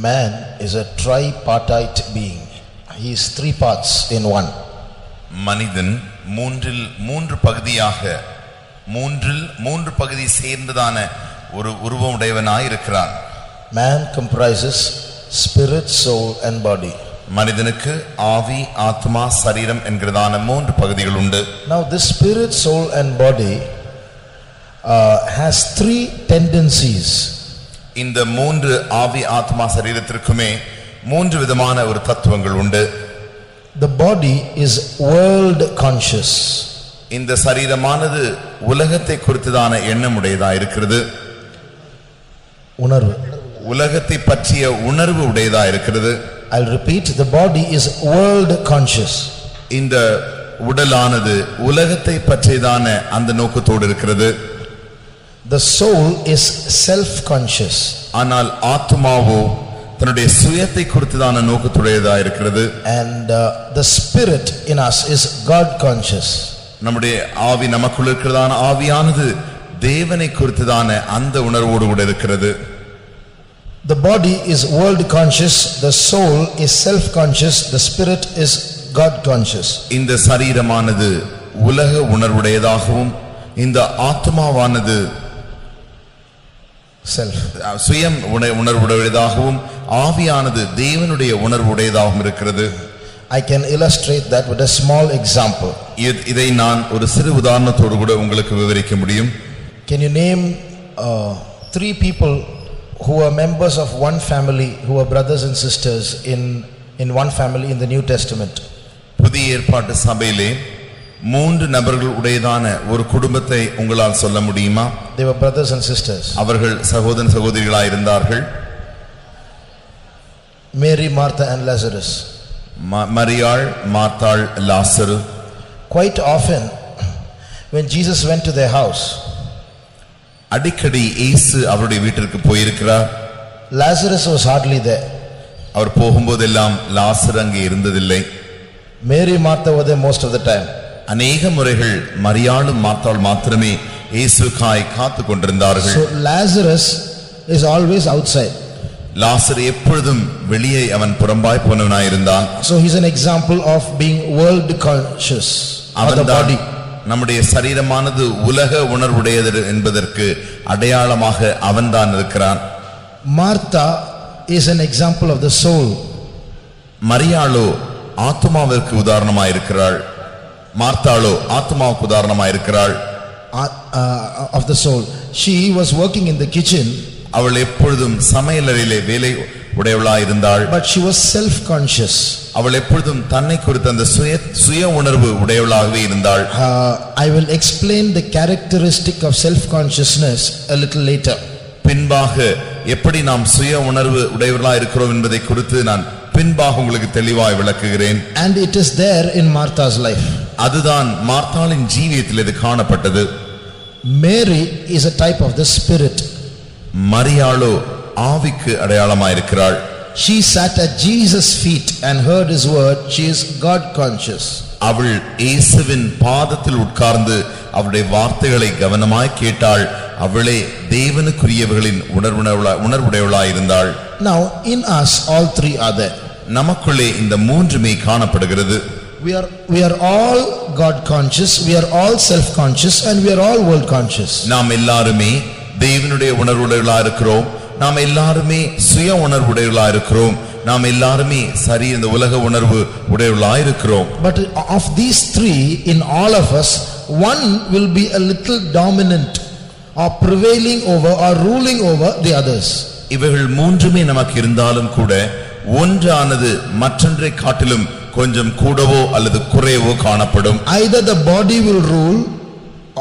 Man is a tripartite being. He is three parts in one. மனிதன் மூன்று பகுதி சேர்ந்ததான ஒரு உருவம் உடையவனாய் இருக்கிறான். Man comprises spirit, soul and body. மனிதனுக்கு ஆவி, ஆத்மா, சரீரம் என்கிறதான மூன்று பகுதிகள் உண்டு. Now this spirit, soul and body has three tendencies. இந்த மூன்று ஆவி, ஆத்மா, சரீரத்திற்குமே மூன்று விதமான ஒரு தத்துவங்கள் உண்டு. The body is world conscious. இந்த சரீரமானது உலகத்தை குறித்ததான எண்ணம் உடையதா இருக்கிறது. உலகத்தை பற்றிய உணர்வு உடையதா இருக்கிறது. I'll repeat, the body is world conscious. இந்த உடலானது உலகத்தை பற்றியதான அந்த நோக்கத்தோடு இருக்கிறது. The soul is self conscious. ஆனால் ஆத்மாவோ தன்னுடைய சுயத்தை குறித்ததான நோக்கத்துடையதா இருக்கிறது. And the spirit in us is God conscious. நம்முடைய ஆவி, நமக்குள்ள இருக்கிறதான ஆவியானது தேவனை குறித்ததான அந்த உணர்வோடு கூட இருக்கிறது. The body is world conscious, the soul is self conscious, the spirit is God conscious. இந்த சரீரமானது உலக உணர்வுடையதாகவும் இந்த ஆத்மாவானது சுயம் உணர்வுடையதாகவும் ஆவியானது தேவனுடைய உணர்வுடையதாகவும் இருக்கிறது. I can illustrate that with a small example. இதை நான் ஒரு சிறு உதாரணத்தோடு கூட உங்களுக்கு விவரிக்க முடியும். Can you name three people who are members of one family, who are brothers and sisters in one family in the New Testament? புதிய ஏற்பாட்டு சபையிலே மூன்று நபர்கள் உடையதான ஒரு குடும்பத்தை உங்களால் சொல்ல முடியுமா? They were brothers and sisters. அவர்கள் சகோதர சகோதரிகளாய் இருந்தார்கள். Mary, Martha and Lazarus. மரியாள், மார்த்தாள், லாசரு. Quite often when Jesus went to their house, அடிக்கடி இயேசு அவருடைய வீட்டிற்கு போயிருக்கிறார். Lazarus was hardly there. அவர் போகும்போதெல்லாம் லாசர் அங்கே இருந்ததில்லை. Mary, Martha were there most of the time. அநேக முறைகள் மரியாளும் மார்த்தாள் மாத்திரமே இயேசுக்காய் காத்து கொண்டிருந்தார்கள். So Lazarus is always outside. லாசர் எப்பொழுதும் வெளியே அவன் புறம்பாய் போனவனாய் இருந்தான். So he's an example of being world conscious. அவன்தான் நம்முடைய சரீரமானது உலக உணர்வுடையது என்பதற்கு அடையாளமாக அவன்தான் இருக்கிறான். Martha is an example of the soul. மரியாளோ ஆத்மாவிற்கு உதாரணமாய் இருக்கிறாள். மார்த்தாளோ ஆத்மாவுக்கு உதாரணமாய் இருக்கிறாள். Of the soul. She was working in the kitchen. அவள் எப்பொழுதும் சமையலறையிலே வேலை உடையவளாய் இருந்தாள். But she was self conscious. அவள் எப்பொழுதும் தன்னை குறித்த அந்த சுய உணர்வு உடையவளாகவே இருந்தாள். I will explain the characteristic of self consciousness a little later. பின்பாக எப்படி நாம் சுய உணர்வு உடையவர்களாய் இருக்கிறோம் என்பதை குறித்து நான் பின்பாக உங்களுக்கு தெளிவாய் விளக்குகிறேன். And it is there in Martha's life. அதுதான் மார்த்தாளின் ஜீவியத்தில் இது காணப்பட்டது. Mary is a type of the spirit. மரியாளோ ஆவிக்கு அடையாளமாய் இருக்கிறாள். She sat at Jesus' feet and heard his word. She is God conscious. அவள் இயேசுவின் பாதத்தில் உட்கார்ந்து அவருடைய வார்த்தைகளை கவனமாய் கேட்டாள். அவளே தேவனுக்குரியவர்களின் உணர்வுடையவளாய் இருந்தாள். Now in us all three are there. நமக்குள்ளே இந்த மூன்றுமே காணப்படுகிறது. We are all God conscious, we are all self conscious and we are all world conscious. நாம் எல்லாருமே தேவனுடைய உணர்வுடையவர்களாய் இருக்கிறோம். நாம் எல்லாருமே சுய உணர்வுடையவர்களாய் இருக்கிறோம். நாம் எல்லாருமே சரி இந்த உலக உணர்வு உடையவர்களாய் இருக்கிறோம். But of these three, in all of us, one will be a little dominant or prevailing over or ruling over the others. இவைகள் மூன்றுமே நமக்கு இருந்தாலும் கூட ஒன்றானது மற்றொன்றை காட்டிலும் கொஞ்சம் கூடவோ அல்லது குறையவோ காணப்படும். Either the body will rule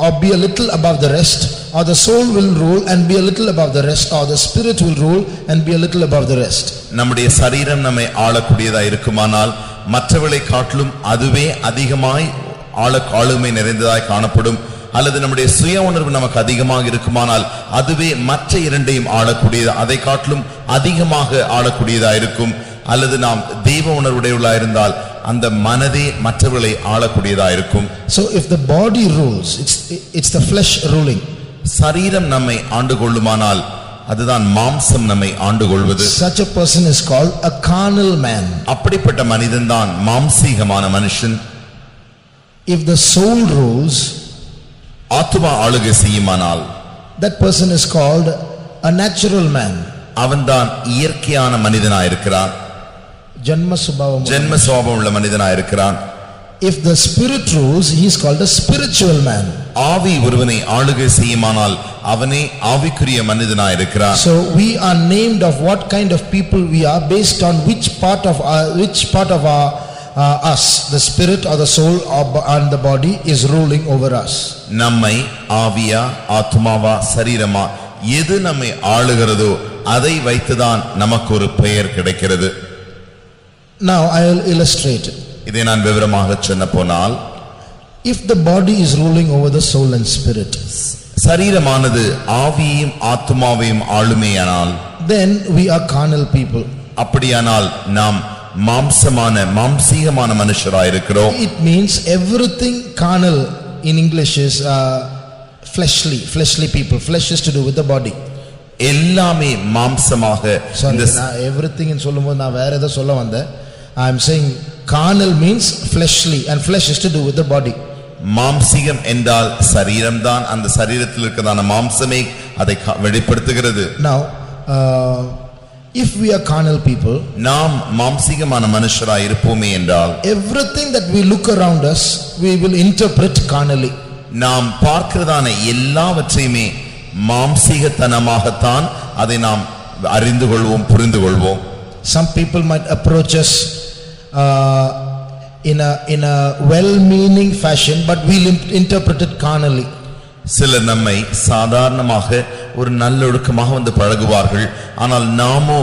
or be a little above the rest, or the soul will rule and be a little above the rest, or the spirit will rule and be a little above the rest. நம்முடைய சரீரம் நம்மை ஆளக்கூடியதா இருக்குமானால் மற்றவர்களை காட்டிலும் அதுவே அதிகமாய் ஆளுமை நிறைந்ததாய் காணப்படும். அல்லது நம்முடைய சுய உணர்வு நமக்கு அதிகமாக இருக்குமானால் அதுவே மற்ற இரண்டையும் ஆளக்கூடியது, அதை காட்டிலும் அதிகமாக ஆளக்கூடியதா இருக்கும். அல்லது நாம் தெய்வ உணர்வுடையவர்களாக இருந்தால் அந்த மனதே மற்றவர்களை ஆளக்கூடியதா இருக்கும். So if the body rules, it's the flesh ruling. சரீரம் நம்மை ஆண்டு கொள்ளுமானால் அதுதான் மாம்சம் நம்மை ஆண்டு கொள்வது. Such a person is called a carnal man. அப்படிப்பட்ட மனிதன் தான் மாம்சீகமான மனுஷன். If the soul rules, ஆத்துமா ஆளுகை செய்யுமானால், that person is called a natural man. அவன்தான் இயற்கையான மனிதனாயிருக்கிறான். ஜன்ம சுபாவம் உள்ள மனிதனாயிருக்கிறான். If the spirit rules, he is called a spiritual man. ஆவி ஒருவனை ஆளுகை செய்யுமானால் அவனே ஆவிக்குரிய மனிதனாயிருக்கிறான். So we are named of what kind of people we are based on which part of our us, the spirit or the soul and the body is ruling over us. நம்மை ஆவியா ஆத்துமாவா சரீரமா எது நம்மை ஆளுகிறதோ அதை வைத்துதான் நமக்கு ஒரு பெயர் கிடைக்கிறது. Now I will illustrate. இதை நான் விவரமாக சொன்ன போனால், if the body is ruling over the soul and spirit, சரீரமானது ஆவியையும் ஆத்துமாவையும் ஆளுமையானால், then we are carnal people. அப்படியானால் நாம் மாம்சீகமான மனுஷராயிருக்கிறோம். It means everything carnal in English is fleshly people. Flesh is to do with the body. எல்லாமே மாம்சமாக. everything in சொல்லும்போது நான் வேற ஏதோ சொல்ல வந்தேன். I am saying carnal means fleshly and flesh is to do with the body. மாம்சீகம் என்றால் சரீரம்தான். அந்த சரீரத்தில் இருக்கிறதான மாம்சமே அதை வெளிப்படுத்துகிறது. Now if we are carnal people, நாம் மாம்சீகமான மனுஷராய் இருப்போமே என்றால், everything that we look around us we will interpret carnally. நாம் பார்க்கிறதான எல்லாவற்றையுமே மாம்சீகத்தனமாகத்தான் அதை நாம் அறிந்து கொள்வோம், புரிந்து கொள்வோம். Some people might approach us in a well-meaning fashion, but we'll interpret it carnally. சிலர் நம்மை சாதாரணமாக ஒரு நல்லொழுக்கமாக வந்து பழகுவார்கள். ஆனால் நாமோ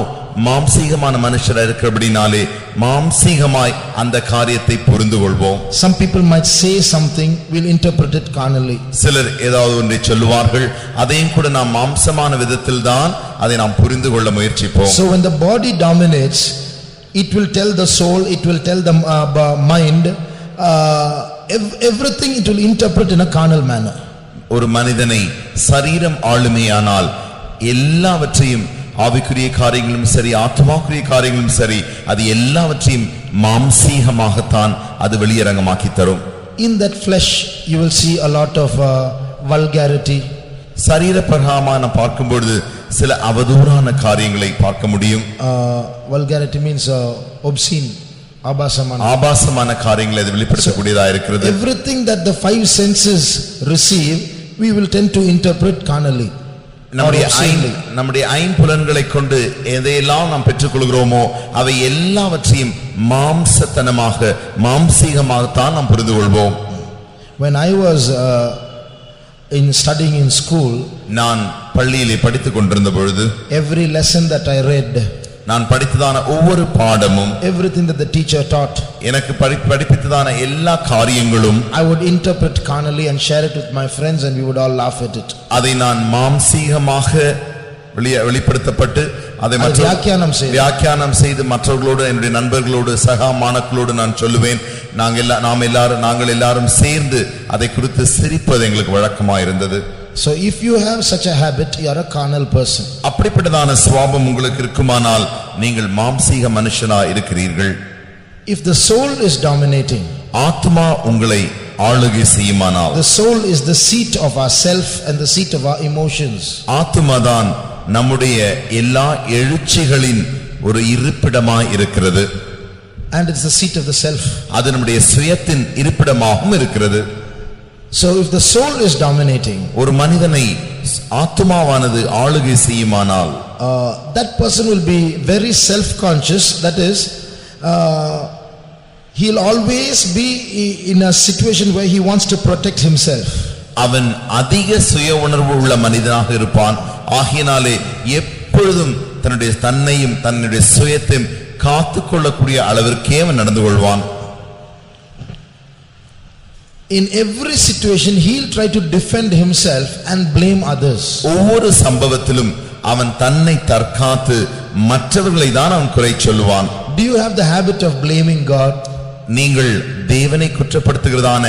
மாம்சீகமான மனுஷராக இருக்கிறபடினாலே மாம்சீகமாய் அந்த காரியத்தை புரிந்து கொள்வோம். Some people might say something, we'll interpret it carnally. சிலர் ஏதாவது ஒன்றை சொல்லுவார்கள், அதையும் கூட நாம் மாம்சமான விதத்தில் தான் அதை நாம் புரிந்து கொள்ள முயற்சிப்போம். So when the body dominates, it will tell the soul, it will tell the mind, everything it will interpret in a carnal manner. ஒரு மனிதனை சரீரம் ஆளுமையானால் எல்லாவற்றையும், ஆவிக்குரிய காரியங்களும் சரி ஆத்துமாக்குரிய காரியங்களும் சரி, அது எல்லாவற்றையும் மாம்சீகமாகத்தான் அது வெளியரங்கமாக்கி தரும். In that flesh you will see a lot of vulgarity. சரீர பிரகாரமான பார்க்கும் பொழுது சில அவதூறான காரியங்களை பார்க்க முடியும். Vulgarity means obscene, ஆபாசமான காரியங்களை அது வெளிப்படுத்தக்கூடியதா இருக்கிறது. Everything that the five senses receive, we will tend to interpret carnally. நம்முடைய ஐம்புலன்களை கொண்டு எதையெல்லாம் நாம் பெற்றுக்கொள்கிறோமோ அவை எல்லாவற்றையும் மாம்சத்தனமாக மாம்சீகமாகத்தான் நாம் புரிந்து கொள்வோம். When I was studying in school, நான் பள்ளியிலே படித்துக் கொண்டிருந்த பொழுது, every lesson that I read, நான் படித்ததான ஒவ்வொரு பாடமும், everything that the teacher taught, எனக்கு படிப்பித்ததான எல்லா காரியங்களும் I would interpret carnally and share it with my friends and we would all laugh at it. அதை நான் மாம்சீகமாக வெளிப்படுத்தப்பட்டு அதை வியாக்கியானம் செய்து மற்றவர்களோடு, என்னுடைய நண்பர்களோடு, சகா மாணவர்களோடு நான் சொல்லுவேன். நாங்கள் எல்லாரும் சேர்ந்து அதை குறித்து சிரிப்பது எங்களுக்கு வழக்கமாக இருந்தது. So if you have such a habit, you are a carnal person. அப்படிப்பட்டதான சுபாவம் உங்களுக்கு இருக்குமானால் நீங்கள் மாம்சீக மனுஷனாய் இருக்கிறீர்கள். If the soul is dominating, ஆத்மா உங்களை ஆளுகை செய்யுமானால், the soul is the seat of our self and the seat of our emotions. ஆத்மாதான் நம்முடைய எல்லா எழுச்சிகளின் ஒரு இருப்பிடமாய் இருக்கிறது. And it's the seat of the self. அது நம்முடைய சுயத்தின் இருப்பிடமாகவும் இருக்கிறது. So if the soul is dominating, ஒரு மனிதனை ஆத்மாவானது ஆளுகை செய்யுமானால், that person will be very self conscious. That is, he'll always be in a situation where he wants to protect himself. அவன் அதிக சுய உணர்வு உள்ள மனிதனாக இருப்பான். ஆகையினாலே எப்பொழுதும் தன்னுடைய தன்னையும் தன்னுடைய சுயத்தையும் காத்துக்கொள்ளக்கூடிய அளவிற்கே அவன் நடந்து கொள்வான். In every situation he'll try to defend himself and blame others. ஒவ்வொரு சம்பவத்திலும் அவன் தன்னை தற்காத்து மற்றவர்களை தான் அவன் குறை சொல்லுவான். Do you have the habit of blaming God? நீங்கள் தேவனை குற்றப்படுத்துகிறதான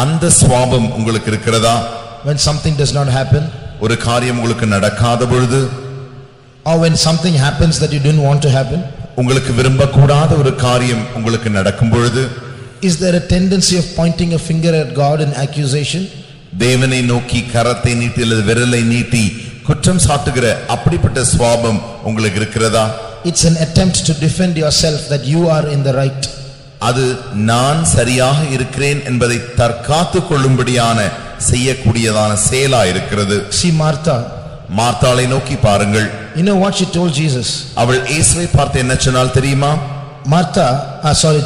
அந்த சுபாவம் உங்களுக்கு இருக்கிறதா? When something does not happen, ஒரு காரியம் உங்களுக்கு நடக்காத பொழுது, Or when something happens that you didn't want to happen? உங்களுக்கு விரும்பக்கூடாத ஒரு காரியம் உங்களுக்கு நடக்கும் பொழுது Is there a tendency of pointing a finger at God in accusation? தேவனை நோக்கி கரத்தை நீட்டி அல்லது விரலை நீட்டி குற்றம் சாட்டுகிற அப்படிப்பட்ட சுபாவம் உங்களுக்கு இருக்கிறதா? It's an attempt to defend yourself that you are in the right. அது நான் சரியாக இருக்கிறேன் என்பதை தற்காத்துக் கொள்ளும்படியான செய்யக்கூடியதான செயலா இருக்கிறது. See Martha. மார்த்தாளை நோக்கி பாருங்கள். You know what she told Jesus? அவள் இயேசுவை பார்த்து என்ன சொன்னாள் தெரியுமா?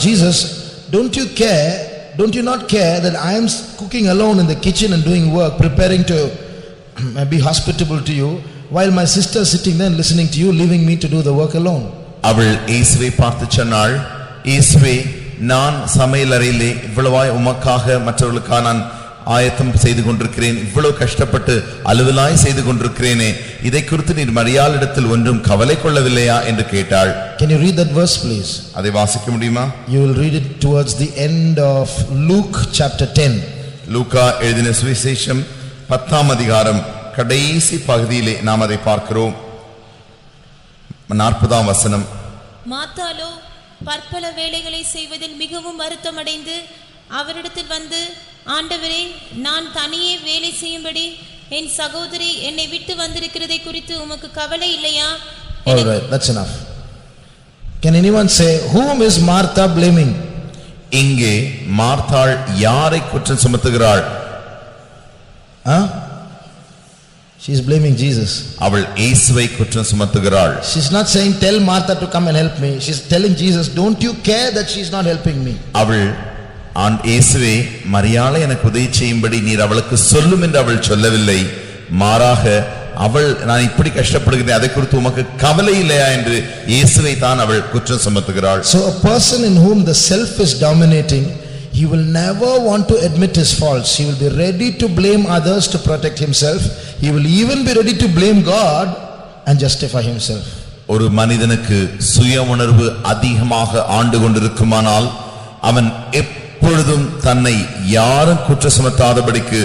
Jesus, don't you not care that I am cooking alone in the kitchen and doing work, preparing to be hospitable to you, while my sister is sitting there and listening to you, leaving me to do the work alone? அவள் இயேசுவை பார்த்து சொன்னாள், இயேசுவே, நான் சமையலறையிலே இவ்வளவாய் உமக்காக மற்றவர்களுக்காக நான் ஆயத்தம் செய்து கொண்டிருக்கிறேன், இவ்வளவு கஷ்டப்பட்டு அலுவலாய் செய்து கொண்டிருக்கிறேனே, இதை குறித்து நீர் மரியாளிடத்தில் ஒன்றும் கவலை கொள்ளவில்லையா என்று கேட்டாள். Can you read that verse please? அதை வாசிக்க முடியுமா? You will read it towards the end of Luke chapter 10. லூக்கா எழுதின சுவிசேஷம் 10ஆம் அதிகாரம் கடைசி பகுதியிலே நாம் அதை பார்க்கிறோம். 40ஆம் வசனம். மாத்தாளோ பற்பல வேலைகளை செய்வதில் மிகவும் வருத்தமடைந்து அவரிடத்தில் வந்து, ஆண்டவரே, நான் தனியே வேலை செய்யும்படி என் சகோதரி என்னை விட்டு வந்திருக்கிறதை குறித்து உமக்கு கவலை இல்லையா? All right, that's enough. Can anyone say whom is Martha blaming? இங்கே மார்த்தாள் யாரை குற்றம் சுமத்துகிறாள்? She is blaming Jesus. அவள் இயேசுவை குற்றம் சுமத்துகிறாள். She is not saying tell Martha to come and help me. She is telling Jesus, don't you care that she is not helping me? அவள் இயேசுவே, மரியாளை எனக்கு உதவி செய்யும்படி நீர் அவளுக்கு சொல்லும் என்று அவள் சொல்லவில்லை. மாறாக அவள் நான் இப்படி கஷ்டப்படுகிறேன், அதை குறித்து உமக்கு கவலை இல்லையா என்று இயேசுவை தான் அவள் குற்றம் சுமத்துகிறாள். So a person in whom the self is dominating, he will never want to admit his faults. He will be ready to blame others to protect himself. He will even be ready to blame God and justify himself. ஒரு மனிதனுக்கு சுய உணர்வு அதிகமாக ஆண்டு கொண்டிருக்குமானால் அவன் எப்பொழுதும் தன்னை யாரும் குற்றம் சுமத்தாதபடிக்கு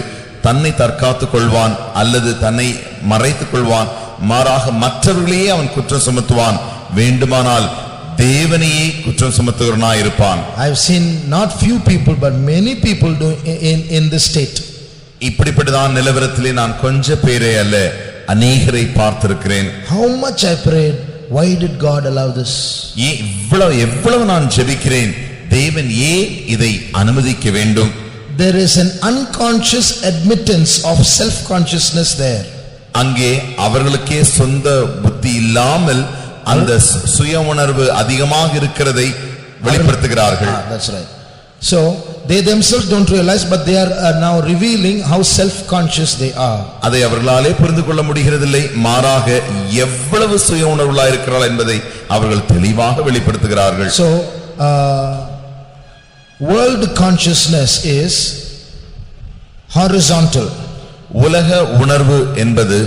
தன்னை தற்காத்துக் கொள்வான் அல்லது தன்னை மறைத்துக் கொள்வான். மாறாக மற்றவர்களையே அவன் குற்றம் சுமத்துவான். வேண்டுமானால் தேவனையே குற்றம் சுமத்துகிறவனாய் இருப்பான். I have seen not few people but many people do in this state. இப்படிப்பட்டதான் நிலவரத்திலே நான் கொஞ்ச பேரை அல்ல அநேகரை பார்த்திருக்கிறேன். How much I prayed, why did God allow this? எவ்வளவு நான் ஜெபிக்கிறேன், தேவன் ஏன் இதை அனுமதிக்க வேண்டும்? There is an unconscious admittance of self consciousness there. அங்கே அவர்களுக்கே சொந்த புத்தி இல்லாமல் அந்த சுய உணர்வு அதிகமாக இருக்கிறதை வெளிப்படுத்துகிறார்கள். That's right. So they themselves don't realize, but they are now revealing how self conscious they are. அதை அவர்களாலே புரிந்து கொள்ள முடிகிறதில்லை. மாறாக எவ்வளவு சுய உணர்வுள்ளா இருக்கிறார்கள் என்பதை அவர்கள் தெளிவாக வெளிப்படுத்துகிறார்கள். So world consciousness is horizontal. உலக உணர்வு என்பது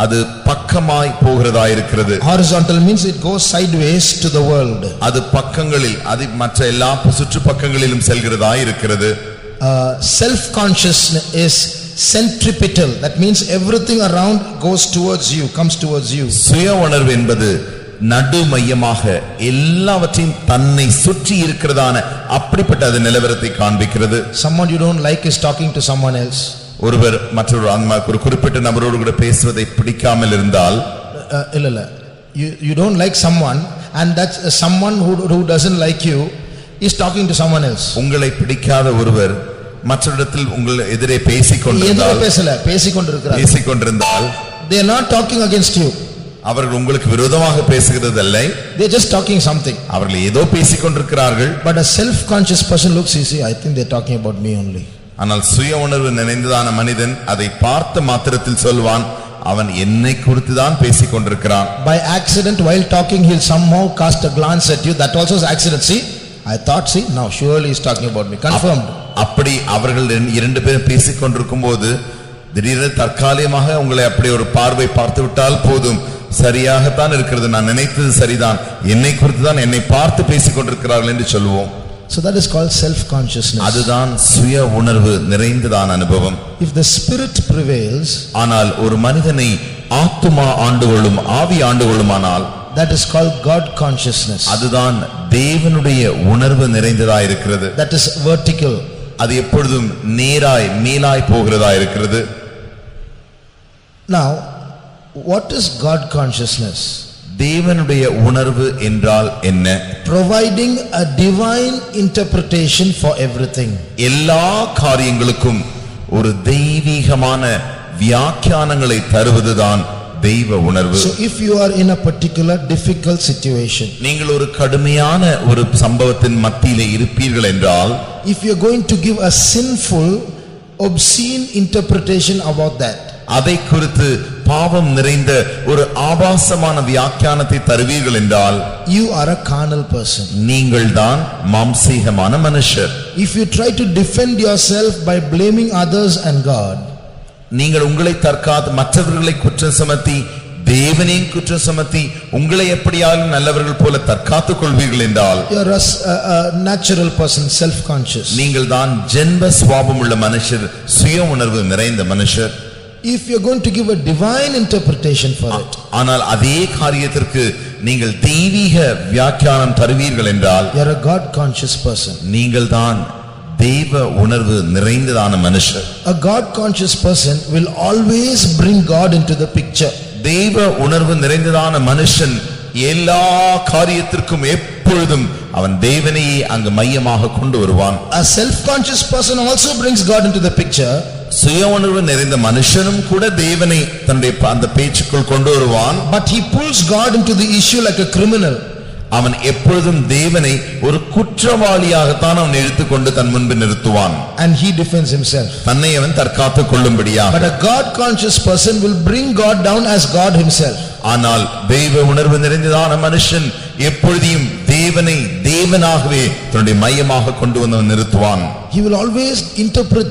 அது பக்கமாய் போகிறதா இருக்கிறது. Horizontal means it goes sideways to the world. அது பக்கங்களில் அது மற்ற எல்லா சுற்று பக்கங்களிலும் செல்கிறதா இருக்கிறது. Self consciousness is centripetal. That means everything around goes towards you, comes towards you. சுய உணர்வு என்பது நடு மையமாக எல்லாவற்றையும் தன்னை சுற்றி இருக்கிறதான அப்படிப்பட்ட அது நிலவரத்தை காண்பிக்கிறது. Someone you don't like is talking to someone else. ஒருவர் ஒரு குறிப்பிட்ட நபரோடு கூட பேசுவதை பிடிக்காமல் இருந்தால் இல்ல you don't like someone and that's someone who doesn't like you is talking to someone else. உங்களை பிடிக்காத ஒருவர் மற்றவரிடத்தில் உங்கள் எதிரே பேசிக்கொண்டிருந்தால் they are not talking against you. அவர்கள் உங்களுக்கு விரோதமாக பேசுகிறது அல்ல, they are just talking something. அவர்கள் ஏதோ பேசிக்கொண்டிருக்கிறார்கள். But a self conscious person looks, see, I think they are talking about me only. ஆனால் சுய உணர்வு நிறைந்ததான மனிதன் அதை பார்த்த மாத்திரத்தில் சொல்வான், அவன் என்னை குறித்து தான் பேசிக் கொண்டிருக்கிறான். By accident while talking he'll somehow cast a glance at you. That also is accident. See, I thought, see, now surely he's talking about me. Confirmed. அப்படி அவர்கள் இரண்டு பேரும் பேசிக் கொண்டிருக்கும்போது திடீரென தற்காலிகமாக உங்களை அப்படி ஒரு பார்வை பார்த்து விட்டால் போதும், சரியாகத்தான் இருக்கிறது, நான் நினைத்தது சரிதான், என்னை குறித்து தான் என்னை பார்த்து பேசிக் கொண்டிருக்கிறார்கள் என்று சொல்லுவோம். So that is called self consciousness. அதுதான் சுய உணர்வு நிறைந்ததான அனுபவம். If the spirit prevails, ஆனால் ஒரு மனிதனை ஆத்துமா ஆண்டுகளும் ஆவி ஆண்டுகளுமானால் that is called God consciousness. அதுதான் தேவனுடைய உணர்வு நிறைந்ததா இருக்கிறது. That is vertical. அது எப்பொழுதும் நேராய் மேலாய் போகிறதா இருக்கிறது. Now what is God consciousness? தேவனுடைய உணர்வு என்றால் என்ன? Providing a divine interpretation for everything. எல்லா காரியங்களுக்கும் ஒரு தெய்வீகமான வியாக்கியானங்களை தருவதுதான் தெய்வ உணர்வு. So if you are in a particular difficult situation, நீங்கள் ஒரு கடுமையான ஒரு சம்பவத்தின் மத்தியிலே இருப்பீர்கள் என்றால், if you are going to give a sinful obscene interpretation about that, அதை குறித்து பாவம் நிறைந்த ஒரு ஆபாசமான வியாக்கியானத்தை தருவீர்கள் என்றால், you are a carnal person. நீங்கள் தான் மாம்சீகமான மனுஷர். If you try to defend yourself by blaming others and God, நீங்கள் உங்களை தற்காத்து மற்றவர்களை குற்றம் சுமத்தி தேவனையும் குற்றம் சுமத்தி உங்களை எப்படியாலும் நல்லவர்கள் போல தற்காத்துக் கொள்வீர்கள் என்றால், you are a natural person, self conscious. நீங்கள் தான் ஜென்ம சுபாவம் உள்ள மனுஷர், சுய உணர்வு நிறைந்த மனுஷர். If you are going to give a divine interpretation for it, ஆனால் அதே காரியத்திற்கு நீங்கள் தெய்வீக வியாக்கியானம் தருவீர்கள் என்றால், you are a God conscious person. நீங்கள் தான் தெய்வ உணர்வு நிறைந்ததான மனுஷர். A God conscious person will always bring God into the picture. தெய்வ உணர்வு நிறைந்ததான மனுஷன் எல்லா காரியத்திற்கும் எப்பொழுதும் அவன் தேவனையே அங்கு மையமாக கொண்டு வருவான். A self conscious person also brings God into the picture. சுய உணர்வு நிறைந்த மனுஷனும் கூட தேவனை தன்னுடைய அந்த பேச்சுக்குள் கொண்டு வருவான். But he pulls God into the issue like a criminal. அவன் எப்பொழுதும் தேவனை ஒரு குற்றவாளியாகத்தான் அவன் எடுத்துக்கொண்டு தன் முன்பு நிறுத்துவான். And he defends himself. தன்னை அவன் தற்காத்துக் கொள்ளும்படியாக. But a God conscious person will bring God down as God himself. ஆனால் தெய்வ உணர்வு நிறைந்ததான மனுஷன் எப்பொழுதும் தேவனை தேவனாகவே தன்னுடைய மையமாக கொண்டு வந்து நிறுத்துவான். He will always interpret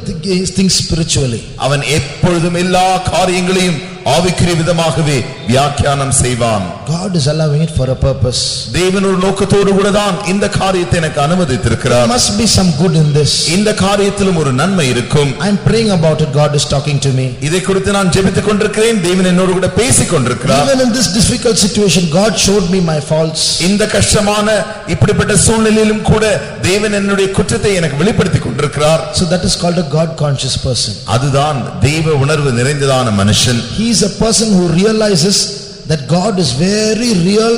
things spiritually. அவன் எப்பொழுதும் எல்லா காரியங்களையும் ஆவிக்குரிய விதமாகவே வியாக்கியானம் செய்வான். God is allowing it for a purpose. தேவன் ஒரு நோக்கத்தோடு கூட தான் இந்த காரியத்தை எனக்கு அனுமதித்திருக்கிறார். There must be some good in this. இந்த காரியத்திலும் ஒரு நன்மை இருக்கும். I am praying about it. God is talking to me. இதை குறித்து நான் ஜெபித்துக் கொண்டிருக்கிறேன். தேவன் என்னோடு கூட பேசிக் கொண்டிருக்கிறார். Even in this difficult situation, God showed me my faults. இந்த கஷ்டமான இப்படிப்பட்ட சூழ்நிலையிலும் கூட தேவன் என்னுடைய குற்றத்தை எனக்கு வெளிப்படுத்திக் கொண்டிருக்கிறார். So that is called a God conscious person. அதுதான் தெய்வ உணர்வு நிறைந்ததான மனுஷன். He is a person who realizes that God is very real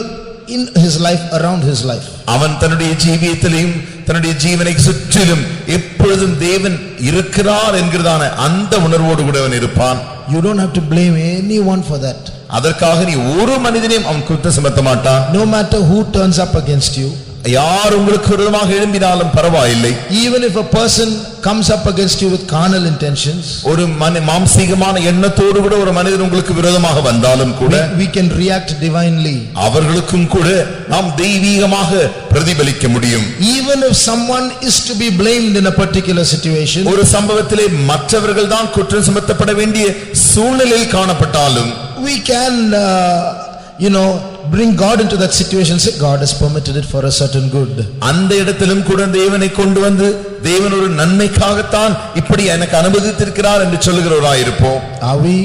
in his life, around his life. அவன் தன்னுடைய ஜீவியத்திலும் தன்னுடைய ஜீவனை சுற்றிலும் எப்பொழுதும் தேவன் இருக்கிறார் என்கிறதான அந்த உணர்வோடு கூட அவன் இருப்பான். You don't have to blame anyone for that. அதற்காக நீ ஒரு மனிதனையும் அவன் குற்றம் சுமத்த மாட்டான். No matter who turns up against you, யார் உங்களுக்கு விரோதமாக எழும்பினாலும் பரவாயில்லை. even if a person comes up against you with carnal intentions, ஒரு மாம்சீகமான எண்ணத்தோடு கூட ஒரு மனிதன் உங்களுக்கு விரோதமாக வந்தாலும் கூட we can react divinely. அவர்களுக்கும் கூட நாம் தெய்வீகமாக பிரதிபலிக்க முடியும். Even if someone is to be blamed in a particular situation, ஒரு சம்பவத்திலே மற்றவர்கள் தான் குற்றம் சுமத்தப்பட வேண்டிய சூழ்நிலையில் காணப்பட்டாலும் we can bring God into that situation. Say God has permitted it for a certain good. அந்த இடத்திலும் கூட தேவனை கொண்டு வந்து தேவன் ஒரு நன்மைக்காகத்தான் இப்படி எனக்கு அனுமதித்திருக்கிறார் என்று சொல்லுகிறவராய் இருப்போம். Are we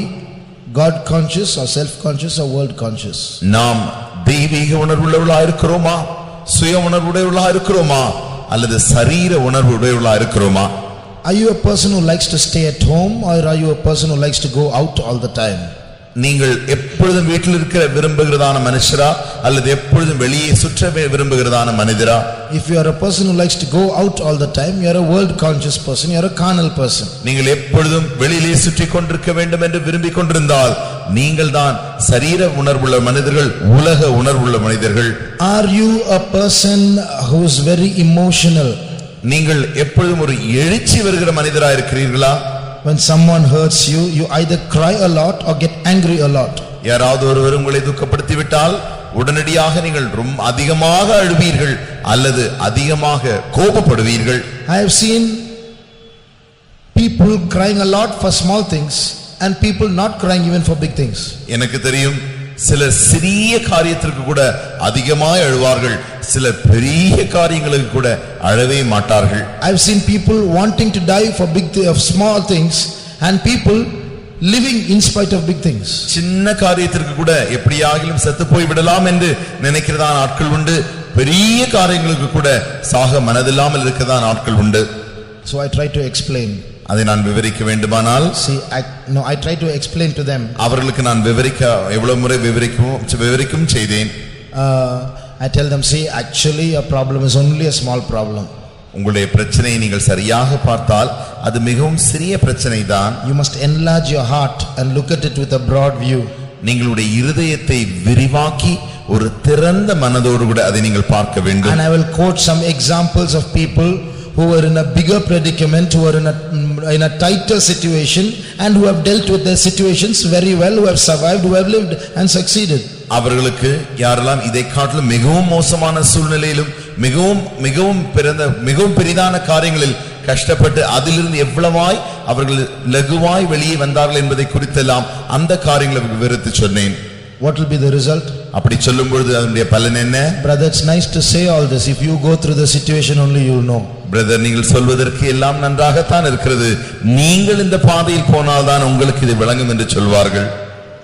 God conscious or self conscious or world conscious? நாம் தெய்வீக உணர்வுள்ளவர்களாய் இருக்கிறோமா, சுய உணர்வுடையவர்களாய் இருக்கிறோமா, அல்லது சரீர உணர்வுடையவர்களாய் இருக்கிறோமா? Are you a person who likes to stay at home or are you a person who likes to go out all the time? நீங்கள் எப்பொழுதும் வீட்டில் இருக்க விரும்புகிறதான மனுஷரா அல்லது எப்பொழுதும் வெளியே சுற்ற விரும்புகிறதான மனிதரா? If you are a person who likes to go out all the time, you are a world conscious person, you are a carnal person. நீங்கள் எப்பொழுதும் வெளியிலே சுற்றி கொண்டிருக்க வேண்டும் என்று விரும்பிக் கொண்டிருந்தால் நீங்கள் தான் சரீர உணர்வுள்ள மனிதர்கள், உலக உணர்வுள்ள மனிதர்கள். Are you a person who is very emotional? நீங்கள் எப்பொழுதும் ஒரு எழுச்சி வருகிற மனிதராக இருக்கிறீர்களா? When someone hurts you, you either cry a lot or get angry a lot. யாராவது ஒருவர் உங்களை துக்கப்படுத்தி விட்டால் உடனடியாக நீங்கள் ரொம்ப அதிகமாக அழுவீர்கள் அல்லது அதிகமாக கோபப்படுவீர்கள். I have seen people crying a lot for small things and people not crying even for big things. எனக்கு தெரியும் சிலர் சிறிய காரியத்திற்கு கூட அதிகமாக அழுவார்கள், சிலர் பெரிய காரியங்களுக்கு கூட அழவே மாட்டார்கள். I have seen people wanting to die for small things and people living in spite of big things. சின்ன காரியத்திற்கு கூட எப்படியாகிலும் செத்து போய் விடலாம் என்று நினைக்கிறதான ஆட்கள் உண்டு. பெரிய காரியங்களுக்கு கூட சாக மனதில்லாமல் இருக்கதான் ஆட்கள் உண்டு. So I try to explain. அதை நான் விவரிக்க வேண்டுமானால் I try to explain to them. அவர்களுக்கு நான் விவரிக்க எவ்வளவு முறை விவரிக்கும் செய்தேன். I tell them, see, actually your problem is only a small problem. உங்களுடைய பிரச்சனையை நீங்கள் சரியாக பார்த்தால் அது மிகவும் சிறிய பிரச்சனை தான். You must enlarge your heart and look at it with a broad view. நீங்களுடைய இருதயத்தை விரிவாக்கி ஒரு திறந்த மனதோடு கூட அதை நீங்கள் பார்க்க வேண்டும். And I will quote some examples of people who were in a bigger predicament, who were in a tighter situation and who have dealt with their situations very well, who have survived, who have lived and succeeded. அவர்களுக்கு யாரெல்லாம் இதை காட்டிலும் மிகவும் மோசமான சூழ்நிலையிலும் மிகவும் பெரிதான காரியங்களில் கஷ்டப்பட்டு அதிலிருந்து எவ்வளவாய் அவர்கள் லகுவாய் வெளியே வந்தார்கள் என்பதை குறித்தெல்லாம் அந்த காரியங்களை விவரித்து சொன்னேன். What will be the result? அப்படி சொல்லும் பொழுது அதனுடைய பலன் என்ன? Brother, it's nice to say all this. If you go through the situation only, you will know. Brother, நீங்கள் சொல்வதற்கு எல்லாம் நன்றாகத்தான் இருக்கிறது. நீங்கள் இந்த பாதையில் போனால்தான் உங்களுக்கு இது விளங்கும் என்று சொல்வார்கள்.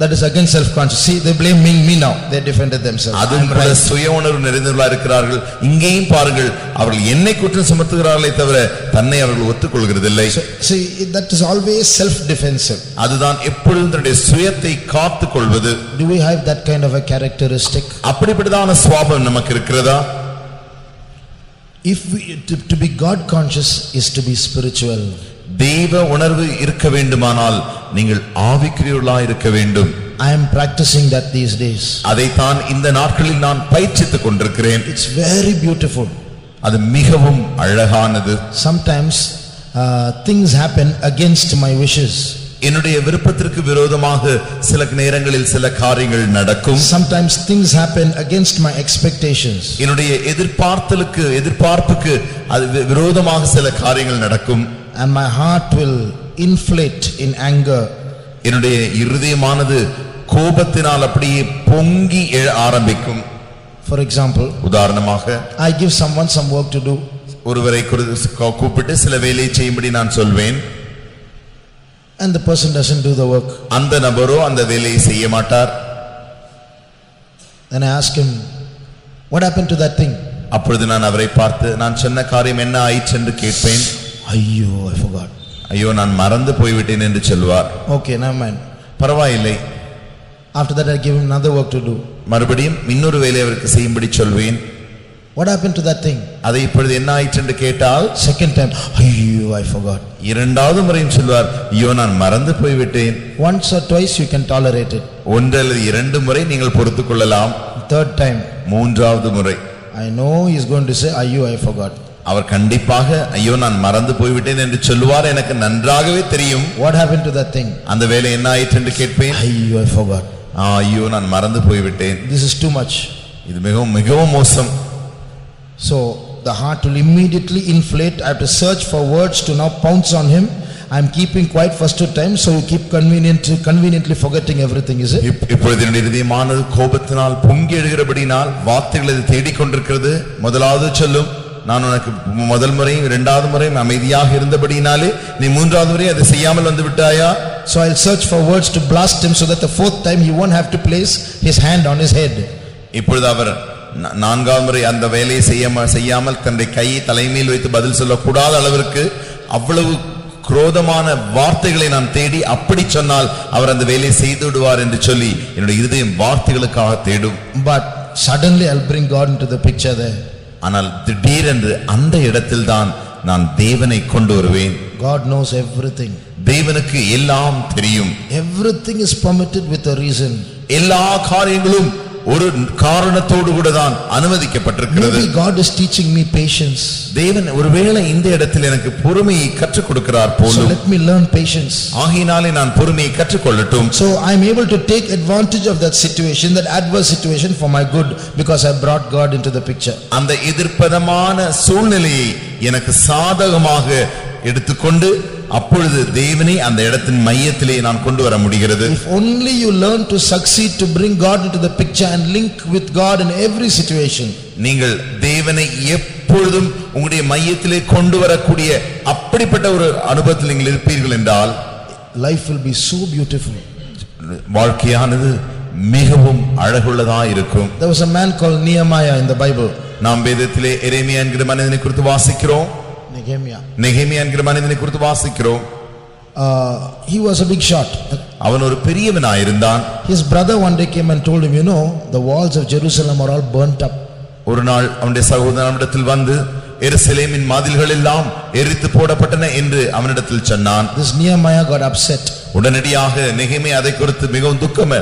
That is again self-conscious. See, they blame me now. They defended themselves. அதுவும் கூட சுய உணர்வு நிறைந்தவர்களாக இருக்கிறார்கள். இங்கேயும் பாருங்கள், அவர்கள் என்னை குற்றம் சுமத்துகிறார்களே தவிர தன்னை அவர்கள் ஒத்துக்கொள்கிறதில்லை. See, that is always self-defensive. அதுதான் எப்பொழுதும் தன்னுடைய சுயத்தை காத்துக் கொள்வது. Do we have that kind of a characteristic? அப்படிப்பட்டதான சுபாவம் நமக்கு இருக்கிறதா? If we, to be God conscious is to be spiritual. தெய்வ உணர்வு இருக்க வேண்டுமானால் நீங்கள் ஆவிக்குரியவர்களாய் இருக்க வேண்டும். I am practicing that these days. அதைத்தான் இந்த நாட்களில் நான் பயிற்சித்துக் கொண்டிருக்கிறேன். It's very beautiful. அது மிகவும் அழகானது. Sometimes things happen against my wishes. என்னுடைய விருப்பத்திற்கு விரோதமாக சில நேரங்களில் சில காரியங்கள் நடக்கும். Sometimes things happen against my expectations. என்னுடைய எதிர்பார்ப்புக்கு அது விரோதமாக சில காரியங்கள் நடக்கும். And my heart will inflate in anger. என்னுடைய இருதயமானது கோபத்தினால் அப்படியே பொங்கி ஆரம்பிக்கும். For example, உதாரணமாக I give someone some work to do. ஒருவரை கூப்பிட்டு சில வேலையை செய்யும்படி நான் சொல்வேன். And the person doesn't do the work. அந்த நபரோ அந்த வேலையை செய்ய மாட்டார். Then I ask him, what happened to that thing? அப்பொழுது நான் அவரை பார்த்து நான் சொன்ன காரியம் என்ன ஆயிற்று என்று கேட்பேன். ஐயோ, I forgot. ஐயோ, நான் மறந்து போய்விட்டேன் என்று சொல்வார். Okay, never mind. பரவாயில்லை. After that I give him another work to do. மறுபடியும் இன்னொரு வேலை அவருக்கு செய்யும்படி சொல்வேன். What happened to that thing? அதை இப்பொழுது என்ன ஆயிற்று என்று கேட்டால் second time, ஐயோ, I forgot. இரண்டாவது முறையும் சொல்வார், ஐயோ, நான் மறந்து போய்விட்டேன். Once or twice you can tolerate it. ஒன்று அல்லது இரண்டு முறை நீங்கள் பொறுத்துக் கொள்ளலாம். Third time, மூன்றாவது முறை, I know he is going to say, ஐயோ, I forgot. அவர் கண்டிப்பாக ஐயோ, நான் மறந்து போய்விட்டேன் என்று சொல்லுவார். எனக்கு நன்றாகவே தெரியும். What happened to that thing? அந்த வேலை என்ன ஆயிற்று என்று கேட்பேன். ஐயோ, I forgot. ஐயோ, நான் மறந்து போய்விட்டேன். This is too much. இது மிகவும் மோசம். So the heart will immediately inflate. I have to search for words to now pounce on him. I am keeping quiet first two times, so you keep conveniently forgetting everything, is it? இப்பொழுது என்னுடைய இதயமானது கோபத்தினால் பொங்கி எழுகிறபடினால் வார்த்தைகளை தேடிக்கொண்டிருக்கிறது. முதலாவது சொல்லும், நான் உனக்கு முதல் முறையும் இரண்டாவது முறையும் அமைதியாக இருந்தபடினாலே நீ மூன்றாவது முறை அதை செய்யாமல் வந்து விட்டாயா? So I'll search for words to blast him so that the fourth time he won't have to place his hand on his head. இப்பொழுது அவர் நான்காவது முறை அந்த வேலையை செய்யாமல் தன்னுடைய கையை தலைமையில் வைத்து பதில் சொல்லக்கூடாத அளவிற்கு அவ்வளவு குரோதமான வார்த்தைகளை நான் தேடி அப்படி சொன்னால் அவர் அந்த வேலையை செய்து விடுவார் என்று சொல்லி என்னுடைய இருதயம் வார்த்தைகளுக்காக தேடும். But suddenly I'll bring God into the picture there. ஆனால் திடீரென்று அந்த இடத்தில் தான் நான் தேவனை கொண்டு வருவேன். God knows everything. தேவனுக்கு எல்லாம் தெரியும். Everything is permitted with a reason. எல்லா காரியங்களும் ஒரு காரணத்தோடு கூட தான் அனுமதிக்கப்பட்டிருக்கிறது. Maybe God is teaching me patience. தேவன் ஒருவேளை இந்த இடத்தில் எனக்கு பொறுமையை கற்றுக் கொடுக்கிறார் போலும். So let me learn patience. ஆகையினாலே நான் பொறுமையை கற்றுக்கொள்ளட்டும். So I am able to take advantage of that situation, that adverse situation, for my good, because I brought God into the picture. அந்த எதிர்ப்பதமான சூழ்நிலையை எனக்கு சாதகமாக எடுத்துக்கொண்டு அப்பொழுது தேவனை அந்த இடத்தின் மையத்திலே நான் கொண்டு வர முடிகிறது. If only you learn to succeed to bring God into the picture and link with God in every situation. நீங்கள் தேவனை எப்பொழுதும் உங்களுடைய மையத்திலே கொண்டு வரக்கூடிய அப்படிப்பட்ட ஒரு அனுபவத்தில் நீங்கள் இருப்பீர்கள் என்றால், life will be so beautiful. வாழ்க்கையானது மிகவும் அழகுள்ளதா இருக்கும். There was a man called Nehemiah in the Bible. நாம் வேதத்திலே எரேமியா என்கிற மனிதனை குறித்து வாசிக்கிறோம். நெகேமியா என்கிற மனிதனை குறித்து வாசிக்கிறோம். He was a big shot. அவன் ஒரு பெரியவனாய் இருந்தான். His brother one day came and told him, you know, the walls of Jerusalem are all burnt up. ஒரு நாள் அவனுடைய சகோதரனிடத்தில் வந்து எருசலேமின் மதில்கள் எல்லாம் எரித்து போடப்பட்டன என்று அவனிடத்தில் சொன்னான். This Nehemiah got upset. உடனடியாக நெகேமியா அதை குறித்து மிகவும் துக்கம்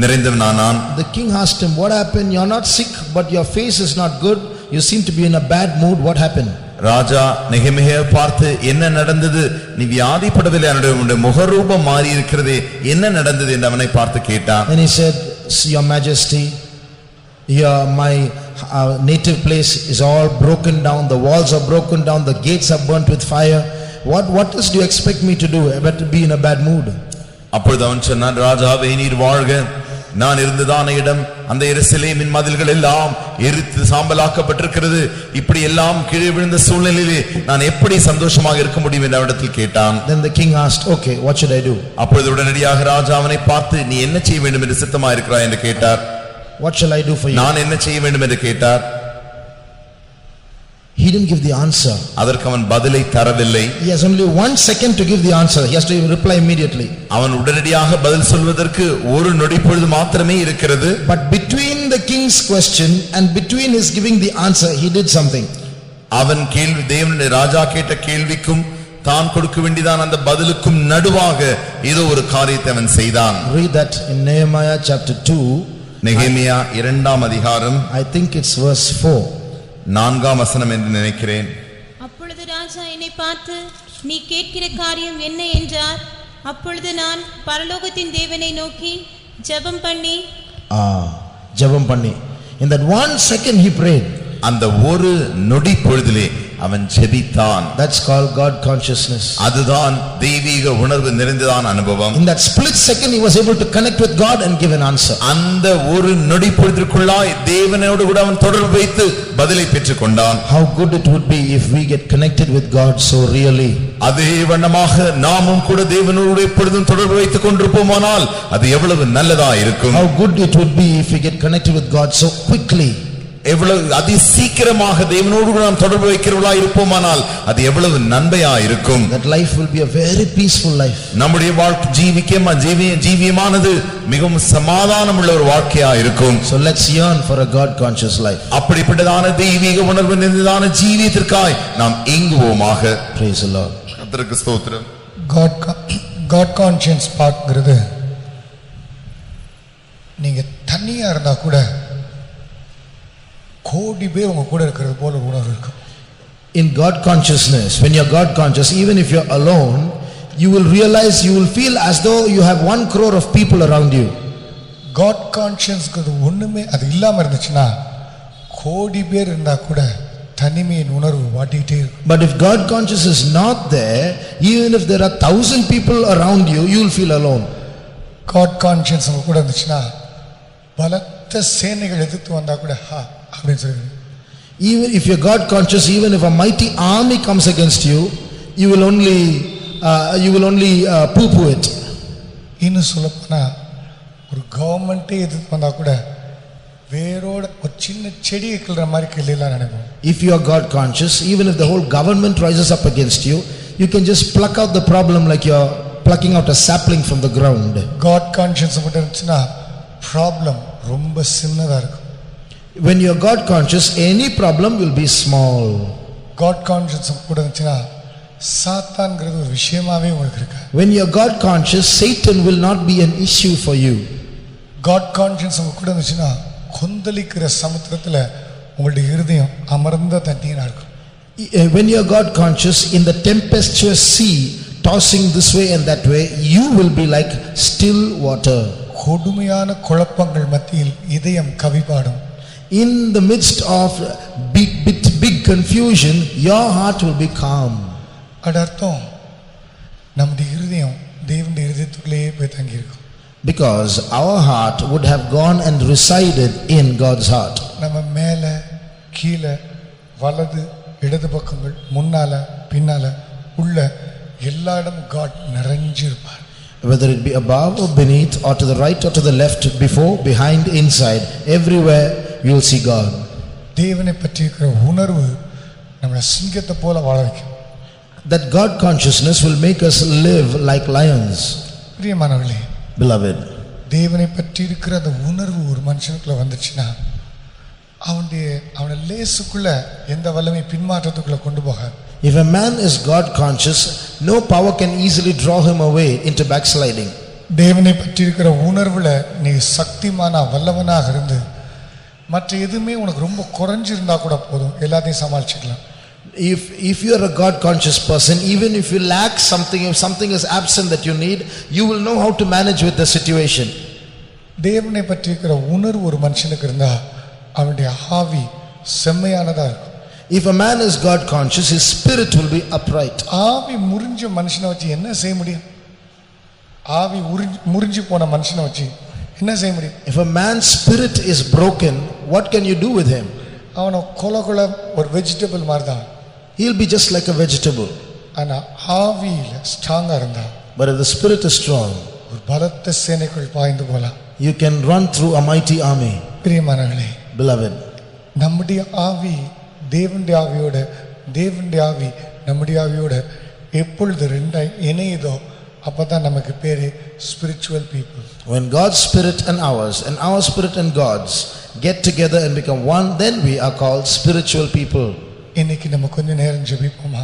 நிறைந்தவனானான். The king asked him, what happened? You are not sick, but your face is not good. You seem to be in a bad mood. What happened? ராஜா நெகேமியாவை பார்த்து என்ன நடந்தது? நீ வியாதிப்படவில்லை, அவனுடைய முகரூபம் மாறி இருக்கிறதே, என்ன நடந்தது என்று அவனை பார்த்து கேட்டான். And he said, your majesty, my native place is all broken down, the walls are broken down, the gates are burnt with fire. What else do you expect me to do but to be in a bad mood? அப்பொழுது அவன் சொன்னான், ராஜாவே நீர் வாழ்க, நான் இருந்ததான இடம் அந்த எருசலேமின் மதில்கள் எல்லாம் எரித்து சாம்பலாக்கப்பட்டிருக்கிறது. இப்படி எல்லாம் கீழே விழுந்த சூழ்நிலையிலே நான் எப்படி சந்தோஷமாக இருக்க முடியும் என்று அவனிடத்தில் கேட்டான். Then the king asked, okay, what should I do? அப்பொழுது உடனடியாக ராஜா அவனை பார்த்து, நீ என்ன செய்ய வேண்டும் என்று சித்தமாக இருக்கிறாய் என்று கேட்டார். What shall I do for you? நான் என்ன செய்ய வேண்டும் என்று கேட்டார். He didn't give the answer. அதற்கு அவன் பதிலை தரவில்லை. He has only 1 second to give the answer. He has to reply immediately. அவன் உடனடியாக பதில் சொல்வதற்கு ஒரு நொடி பொழுது மாத்திரமே இருக்கிறது. But between the king's question and between his giving the answer, he did something. அவன் கேள்வி தேவனுடைய ராஜா கேட்ட கேள்விக்கும் தான் கொடுக்க வேண்டியதான அந்த பதிலுக்கும் நடுவாக ஏதோ ஒரு காரியத்தை அவன் செய்தான். Read that in Nehemiah chapter 2. நெகேமியா 2ஆம் அதிகாரம், I think it's verse 4. 4ஆம் வசனம் என்று நினைக்கிறேன். அப்பொழுது ராஜா என்னை பார்த்து, நீ கேட்கிற காரியம் என்ன என்றார். அப்பொழுது நான் பரலோகத்தின் தேவனை நோக்கி ஜெபம் பண்ணி in that 1 second he prayed. அந்த ஒரு நொடி பொழுதிலே அவன் ஜெபித்தான். That's called God consciousness. அதுதான் தெய்வீக உணர்வு நிறைந்ததான அனுபவம். In that split second he was able to connect with God and give an answer. அந்த ஒரு நொடி பொழுதிற்குள்ளாய் தேவனோடு கூட அவன் தொடர்பு வைத்து பதிலை பெற்றுக்கொண்டான். How good it would be if we get connected with God so really. அதே வண்ணமாக நாமும் கூட தேவனோடு எப்பொழுதும் தொடர்பு வைத்துக் கொண்டிருப்போமானால் அது எவ்வளவு நல்லதா இருக்கும். How good it would be if we get connected with God so quickly. எவ்வளவு அதி சீக்கிரமாக தேவனோடு நாம் தொடர்பு வைக்கிறவர்களாய் இருப்போமானால் அது எவ்வளவு நன்மையா இருக்கும். That life will be a very peaceful life. நம்முடைய வாழ்க்கை ஜீவியமானது மிகவும் சமாதானம் உள்ள ஒரு வாழ்க்கையா இருக்கும். So let's yearn for a God conscious life. அப்படிப்பட்டதான தெய்வீக உணர்வு நிறைந்ததான ஜீவியத்திற்காய் நாம் ஏங்குவோமாக. Praise the Lord. கர்த்தருக்கு ஸ்தோத்திரம். God conscience பார்க்கிறது, நீங்க தனியா இருந்தா கூட கோடி பேர் உங்க கூட இருக்கிறது போல ஒரு உணர்வு இருக்கும். In God consciousness, when you're God conscious, even if you're alone, you will realize, you will feel as though you have 1 crore of people around you. God conscience ஒண்ணுமே அது இல்லாம இருந்துச்சுன்னா கோடி பேர் இருந்தா கூட தனிமையின் உணர்வு வாட்டிட்டே இருக்கும். But if God conscious is not there, even if there are 1000 people around you, you will feel alone. God conscience உங்க கூட இருந்துச்சுன்னா பலத்த சேனைகள் எதிர்த்து வந்தா கூட அப்படின்னு சொல்லுங்க. Even if you're God conscious, even if a mighty army comes against you, you will only poo-poo it. இன்னும் சொல்லப்போனா ஒரு கவர்மெண்ட்டே எதிர்த்து வந்தா கூட வேரோட ஒரு சின்ன செடியை கிள்ற மாதிரி கிள்ளலாம் நினைப்போம். If you are God conscious, even if the whole government rises up against you, you can just pluck out the problem like you're plucking out a sapling from the ground. God conscience மட்டும் இருந்துச்சுன்னா problem ரொம்ப சின்னதா இருக்கும். When you are God conscious, any problem will be small. God conscience கூட இருந்துச்சுன்னா சாத்தான்ங்கிறது ஒரு விஷயமாவே உங்களுக்கு இருக்கு. When you are God conscious, Satan will not be an issue for you. God conscience கூட இருந்துச்சுன்னா கொந்தளிக்கிற சமுத்திரத்துல உங்களுடைய இருதயம் அமர்ந்த தண்ணீரா இருக்கும். When you are God conscious, in the tempestuous sea tossing this way and that way, you will be like still water. கொடுமையான குழப்பங்கள் மத்தியில் இதயம் கவிபாடும். In the midst of big confusion, your heart will be calm. அடர்த்தம் நம்முடைய இருதயம் தேவனுடைய இருதயத்துக்குள்ளேயே போய் தங்கி இருக்கும். Because our heart would have gone and resided in God's heart. நம்ம மேல கீழே வலது இடது பக்கங்கள் முன்னால பின்னால உள்ள எல்லா இடமும் God நிறைஞ்சிருப்பார். Whether it be above or beneath or to the right or to the left, before, behind, inside, everywhere you will see God. தேவனை பற்றி இருக்கிற உணர்வு நம்மளை சிங்கத்தை போல வாழ வைக்கும். That God consciousness will make us live like lions. பிரியமானவர்களே, Beloved, தேவனை பற்றி இருக்கிற அந்த உணர்வு ஒரு மனுஷனுக்குள்ள வந்துச்சுன்னா அவனை லேசுக்குள்ள எந்த வல்லமை பின்மாற்றத்துக்குள்ள கொண்டு போகாது. if a man is God conscious, no power can easily draw him away into backsliding. தேவனை பற்றி இருக்கிற உணர்வுல நீ சக்திமானா வல்லவனாக இருந்து மற்ற எதுவுமே உனக்கு ரொம்ப குறைஞ்சிருந்தா கூட போதும், எல்லாத்தையும் சமாளிச்சுக்கலாம். If you are a God conscious person, even if you lack something, if something is absent that you need, you will know how to manage with the situation. தேவனை பற்றி இருக்கிற உணர்வு ஒரு மனுஷனுக்கு இருந்தா அவனுடைய ஆவி செம்மையானதா இருக்கும். If a man is God conscious, his spirit will be upright. ஆவி முறிஞ்ச மனுஷனை வச்சு என்ன செய்ய முடியும்? ஆவி முறிஞ்சு போன மனுஷனை வச்சு என்ன செய்ய முடியும்? If a man's spirit is broken, what can you do with him? அவனை கொல ஒரு வெஜிடபிள் மாதிரி தான். He'll be just like a vegetable. ஆனா ஆவியில ஸ்ட்ராங்கா இருந்தா, But if the spirit is strong, ஒரு பலத்த சேனைக்குள் பாய்ந்து போலாம். you can run through a mighty army. பிரியமானவர்களே, Beloved, நம்முடைய ஆவி தேவனுடைய ஆவியோட, தேவனுடைய ஆவி நம்முடைய ஆவியோட எப்பொழுது ரெண்டாய் இணையுதோ அப்பதான் நமக்கு பேரு spiritual people. when God's spirit and our spirit and God's get together and become one, then we are called spiritual people. இன்னைக்கு நம்ம கொஞ்ச நேரம் ஜெபிப்போமா?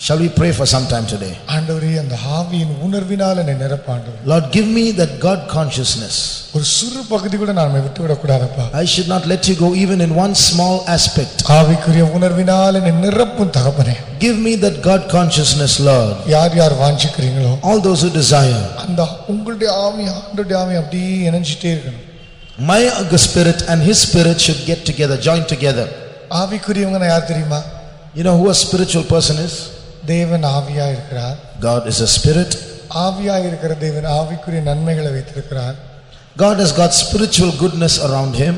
Shall we pray for some time today? ஆண்டவரே, அந்த ஆவியின் உணர்வினால் என்னை நிரப்பு ஆண்டவரே. Lord, give me that God consciousness. ஒரு சிறு பகுதி கூட நான் விட்டு விட கூடாதப்பா. I should not let you go even in one small aspect. ஆவிக்குரிய உணர்வினால் என்னை நிரப்பும் தகப்பனே. Give me that God consciousness, Lord. யார் யார் வாஞ்சிக்கிறீங்களோ All those who desire, அந்த உங்களுடைய ஆவி ஆண்டவருடைய ஆவி அப்படியே இணைஞ்சிட்டே இருக்கணும். my spirit and his spirit should get together, join together. ஆவிக்குரியவங்க யார் தெரியுமா? You know who a spiritual person is? தேவன் ஆவியா இருக்கிறார். God is a spirit. ஆவியா இருக்கிற தேவன் ஆவிக்குரிய நன்மைகளை வைத்திருக்கிறார். God has got spiritual goodness around him.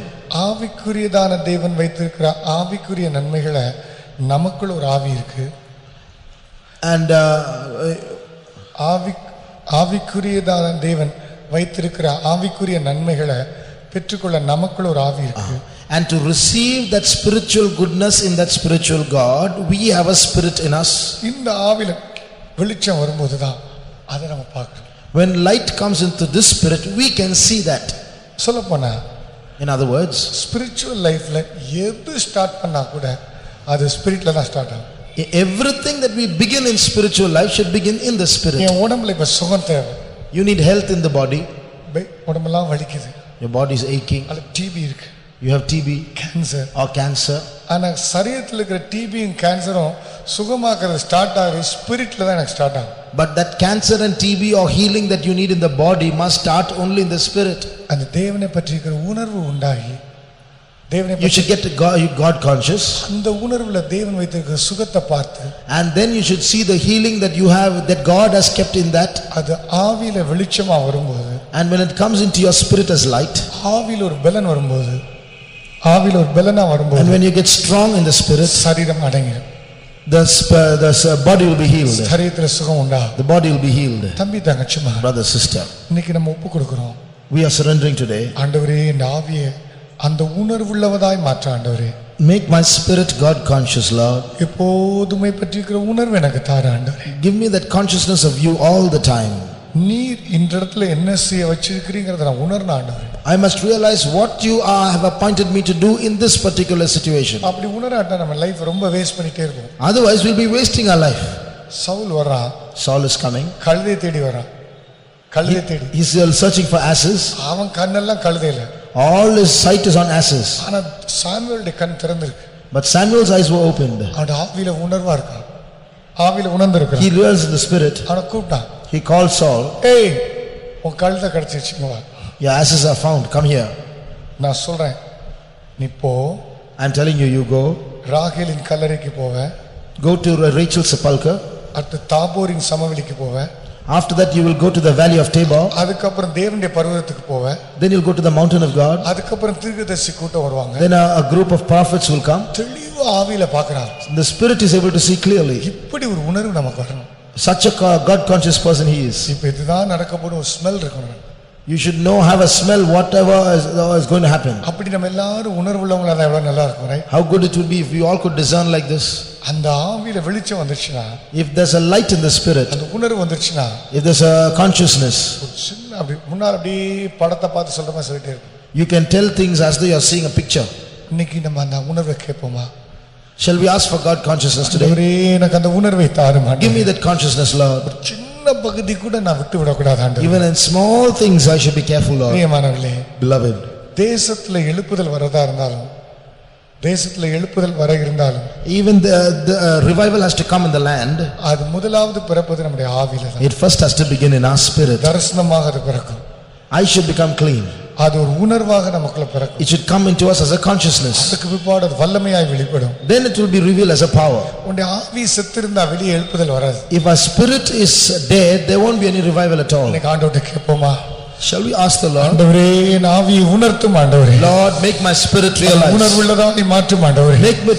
ஆவிக்குரியதான தேவன் வைத்திருக்கிற ஆவிக்குரிய நன்மைகளை நமக்குள்ள ஒரு ஆவி இருக்கு. And ஆவிக்குரியதான தேவன் வைத்திருக்கிற ஆவிக்குரிய நன்மைகளை பெற்றுக்கொள்ள நமக்குள்ள ஒரு ஆவி இருக்கு. And to receive that spiritual goodness in that spiritual God, we have a spirit in us. இந்த ஆவில வெளிச்சம் வரும்போது தான் அதை நம்ம பார்க்கணும். When light comes into this spirit, we can see that. சொல்லப்போனா, in other words, ஸ்பிரிச்சுவல் லைஃப்ல எது ஸ்டார்ட் பண்ணா கூட அது ஸ்பிரிட்ல தான் ஸ்டார்ட் ஆகும். everything that we begin in spiritual life should begin in the spirit. என் உடம்புல இப்ப சுகம் தேவை. You need health in the body. உடம்பெல்லாம் வலிக்குது. Your body is aching. அல்ல டிபி இருக்கு. You have TB, cancer or cancer. ஆனா சரீரத்தில் இருக்கிற டிபியும் கேன்சரும் சுகமாக்குறது ஸ்டார்ட் ஆகுது ஸ்பிரிட்ல தான் எனக்கு ஸ்டார்ட் ஆகும். But that cancer and TB or healing that you need in the body must start only in the spirit. அந்த தேவனை பற்றி இருக்கிற உணர்வு உண்டாகி, தேவனை you should get God conscious. அந்த உணர்வுல தேவன் வைத்திருக்கிற சுகத்தை பார்த்து, and then you should see the healing that you have, that God has kept in that. அது ஆவியில வெளிச்சமா வரும்போது, and when it comes into your spirit as light, ஆவியில ஒரு பலன் வரும்போது, ஆவியில ஒரு பலனா வரும்போது, and when you get strong in the spirit, சரீரம் அடங்கிடும். the body will be healed. சரீரத்துல சுகம் உண்டா. The body will be healed. தம்பி தங்கச்சிமா, brother sister, இன்னைக்கு நம்ம ஒப்பு கொடுக்கிறோம். we are surrendering today. ஆண்டவரே, இந்த ஆவியை அந்த உணர்வுள்ளவதாய் மாற்ற ஆண்டவரே. make my spirit God conscious, Lord. எப்போதுமே பற்றி இருக்கிற உணர்வு எனக்கு தார ஆண்டவரே. give me that consciousness of you all the time. நீர் இந்த இடத்துல என்ன செய்ய வச்சிருக்கிறீங்கறத நான் உணர்ன ஆண்டவரே. I must realize what you have appointed me to do in this particular situation. அப்படி உணராட்டா நம்ம லைஃப் ரொம்ப வேஸ்ட் பண்ணிட்டே இருப்போம். otherwise we'll be wasting our life. Saul வரான். Saul is coming. கழுதை தேடி வரான். கழுதை தேடி. He is searching for asses. அவன் கண்ணெல்லாம் கழுதையில. all his sight is on asses. ஆனா சாமுவேலுடைய கண் திறந்திருக்கு. but Samuel's eyes were opened. அவன் ஆவியில உணர்வா இருக்கான். ஆவியில உணர்ந்திருக்கான். he realized in the spirit. அவனை கூப்பிட்டான். he called Saul. ஏய், உன் கழுதை கிடைச்சிருச்சுங்க வா. your asses are found, come here. நான் சொல்றேன், நீ போ. I'm telling you, you go. ராகேலின் கல்லறைக்கு போவ. go to Rachel's sepulcher. அடுத்து தாபோரின் சமவெளிக்கு போவ. after that you will go to the valley of Tabor. அதுக்கப்புறம் தேவனுடைய பர்வதத்துக்கு போவ. then you'll go to the mountain of God. அதுக்கப்புறம் தீர்க்கதரிசி கூட்டம் வருவாங்க. then a group of prophets will come. தெளிவா ஆவியில பார்க்கறான். the spirit is able to see clearly. இப்படி ஒரு உணர்வு நமக்கு வரணும். Such a God conscious person he is. இப்போ இதுதான் நடக்க போற ஒரு ஸ்மெல் இருக்கணும். You should know, have a smell whatever is going to happen. அப்படி நம்ம எல்லாரும் உணர்வுள்ளவங்களா இருந்தா எவ்வளவு நல்லா இருக்கும், right? How good it would be if we all could discern like this. அந்த ஆவியில வெளிச்சம் வந்துச்சுனா, if there's a light in the spirit, அந்த உணர்வு வந்துச்சுனா, if there's a consciousness, சின்ன அப்படி முன்னால அப்படி படத்தை பார்த்து சொல்ற மாதிரி சொல்லிட்டே இருக்கு. you can tell things as though you are seeing a picture. இன்னைக்கு நம்ம அந்த உணர்வை கேட்போமா? Shall we ask for God consciousness today? எனக்கு அந்த உணர்வை தாரும். Give me that consciousness, Lord. சின்ன பகுதி கூட நான் விட்டு விட கூடாது ஆண்டவரே. Even in small things I should be careful, Lord. பிரியமானவர்களே, beloved, தேசத்துல எழுப்புதல் வரதா இருந்தாலும், தேசத்துல எழுப்புதல் வர இருந்தாலும், even the revival has to come in the land. அது முதலாவது பிறப்பது நம்முடைய ஆவியில தான். It first has to begin in our spirit. தரிசனமாக அது பிறக்கும். I should become clean. அது ஒரு உணர்வாக நமக்குள்ள பிறக்கும். It should come into us as a consciousness. அதுக்கு பிற்பாடு அது வல்லமையாய் வெளிப்படும். Then it will be revealed as a power. உன்னுடைய ஆவி செத்திருந்தா வெளியே எழுப்புதல் வராது. If our spirit is dead, there won't be any revival at all. இன்னைக்கு ஆண்டவர்ட்ட கேட்போமா? Shall we ask the Lord? ஆண்டவரே, என் ஆவியை உணர்த்தும் ஆண்டவரே. Lord, make my spirit realize. உணர்வுள்ளதாய் மாற்றும் ஆண்டவரே. Make me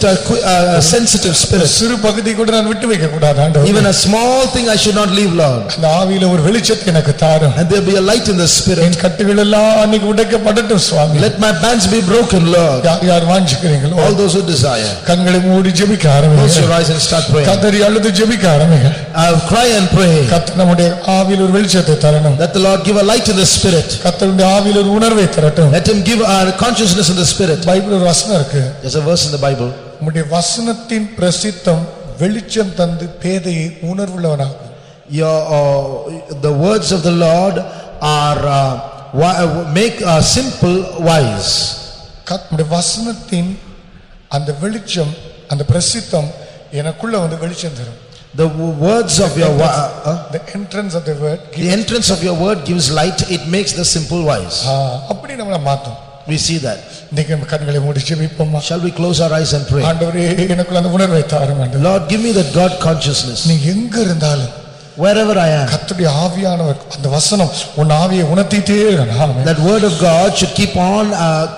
a sensitive spirit. சிறு பகுதி கூட நான் விட்டு வைக்க கூடாது ஆண்டவரே. Even a small thing I should not leave, Lord. அந்த ஆவியில ஒரு வெளிச்சத்தை எனக்கு தாரும். And there be a light in the spirit. என் கட்டுகள் எல்லாம் அன்னைக்கு உடைக்கப்படட்டும் சுவாமி. Let my bands be broken, Lord. யார் வாஞ்சிக்கிறீங்களோ all those who desire, கண்களை மூடி ஜெபிக்க ஆரம்பிங்க. close your eyes and start praying. கதறி அழுது ஜெபிக்க ஆரம்பிங்க. Cry and pray. கர்த்தர் நம்முடைய ஆவியில் ஒரு வெளிச்சத்தை தரணும். Let the Lord give a light in the spirit. கர்த்தருடைய ஆவியில் ஒரு உணர்வை தரட்டும். Let him give a consciousness in the spirit. Bible ஒரு வசனம் இருக்கு. There's a verse in the Bible. உம்முடைய வசனத்தின் பிரசித்தம் வெளிச்சம் தந்து பேதையை உணர்வுள்ளவனாகும். The words of the Lord are make simple wise. உம்முடைய வசனத்தின் அந்த வெளிச்சம், அந்த பிரசித்தம் எனக்குள்ள வந்து வெளிச்சம் தரும். The words of your the entrance of the word, the entrance of your word gives light. It makes the simple wise. அப்படி நம்மள மாத்தும். We see that. இன்னைக்கு நம்ம கண்களை மூடி ஜெபிப்போமா? Shall we close our eyes and pray? ஆண்டவரே, எனக்குள்ள அந்த உணர்வை தாரும் ஆண்டவரே. Lord, give me that God consciousness. நீ எங்க இருந்தாலும், wherever I am, கர்த்தருடைய ஆவியானவர் அந்த வசனம் உன் ஆவியை உணர்த்திட்டே இருக்கணும். that word of God should keep on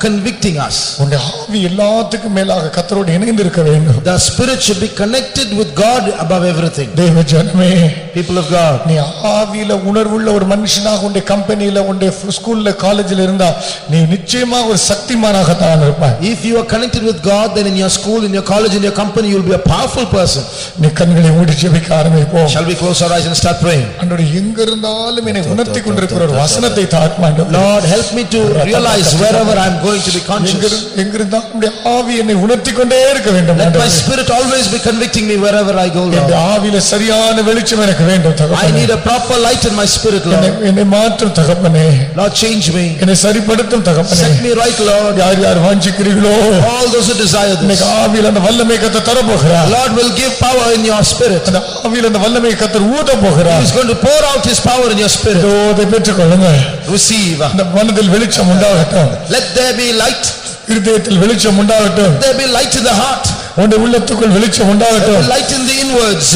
convicting us. உன்னுடைய ஆவி எல்லாத்துக்கும் மேலாக கர்த்தரோடு இணைந்து இருக்க வேண்டும். The spirit should be connected with God above everything. தேவ ஜனமே, people of God, நீ ஆவியில உணர்வுள்ள ஒரு மனுஷனாக உன்னுடைய கம்பெனியில, உன்னுடைய ஸ்கூல்ல, காலேஜில் இருந்தா நீ நிச்சயமாக ஒரு சக்திமானாக தான் இருப்பாய். if you are connected with God, then in your school, in your college, in your company, you will be a powerful person. நீ கண்களை மூடி ஜெபிக்க ஆரம்பிப்போம். Shall we close our eyes and start praying? ஆண்டவரே, எங்க இருந்தாலும் என்னை உணர்த்தி கொண்டிருக்கிற ஒரு வசனத்தை தாரும் ஆண்டவரே. Lord, help me to realize wherever I am going to be conscious. எங்க இருந்தாலும் உம்முடைய ஆவி என்னை உணர்த்தி கொண்டே இருக்க வேண்டும். Let my spirit always be convicting me wherever I go, Lord. இந்த ஆவியில சரியான வெளிச்சம் எனக்கு வேண்டும் தகப்பனே. I need a proper light in my spirit, Lord. என்னை மாற்றும் தகப்பனே. Lord, change me. என்னை சரிப்படுத்தும் தகப்பனே. Set me right, Lord. யார் யார் வாஞ்சிக்கிறீர்களோ, all those who desire this, இன்னைக்கு ஆவியில அந்த வல்லமை கர்த்தர் தர போகிறார். Lord will give power in your spirit. அந்த ஆவியில அந்த வல்லமை கர்த்தர் ஊத போகிறார். He is going to pour out his power in your spirit. அதை பெற்றுக்கொள்ளுங்க. Receive. அந்த மனதில் வெளிச்சம் உண்டாகட்டும். Let there be light. இருதயத்தில் வெளிச்சம் உண்டாகட்டும். Let there be light in the heart. உன்னுடைய உள்ளத்துக்குள் வெளிச்சம் உண்டாகட்டும். Light in the inwards.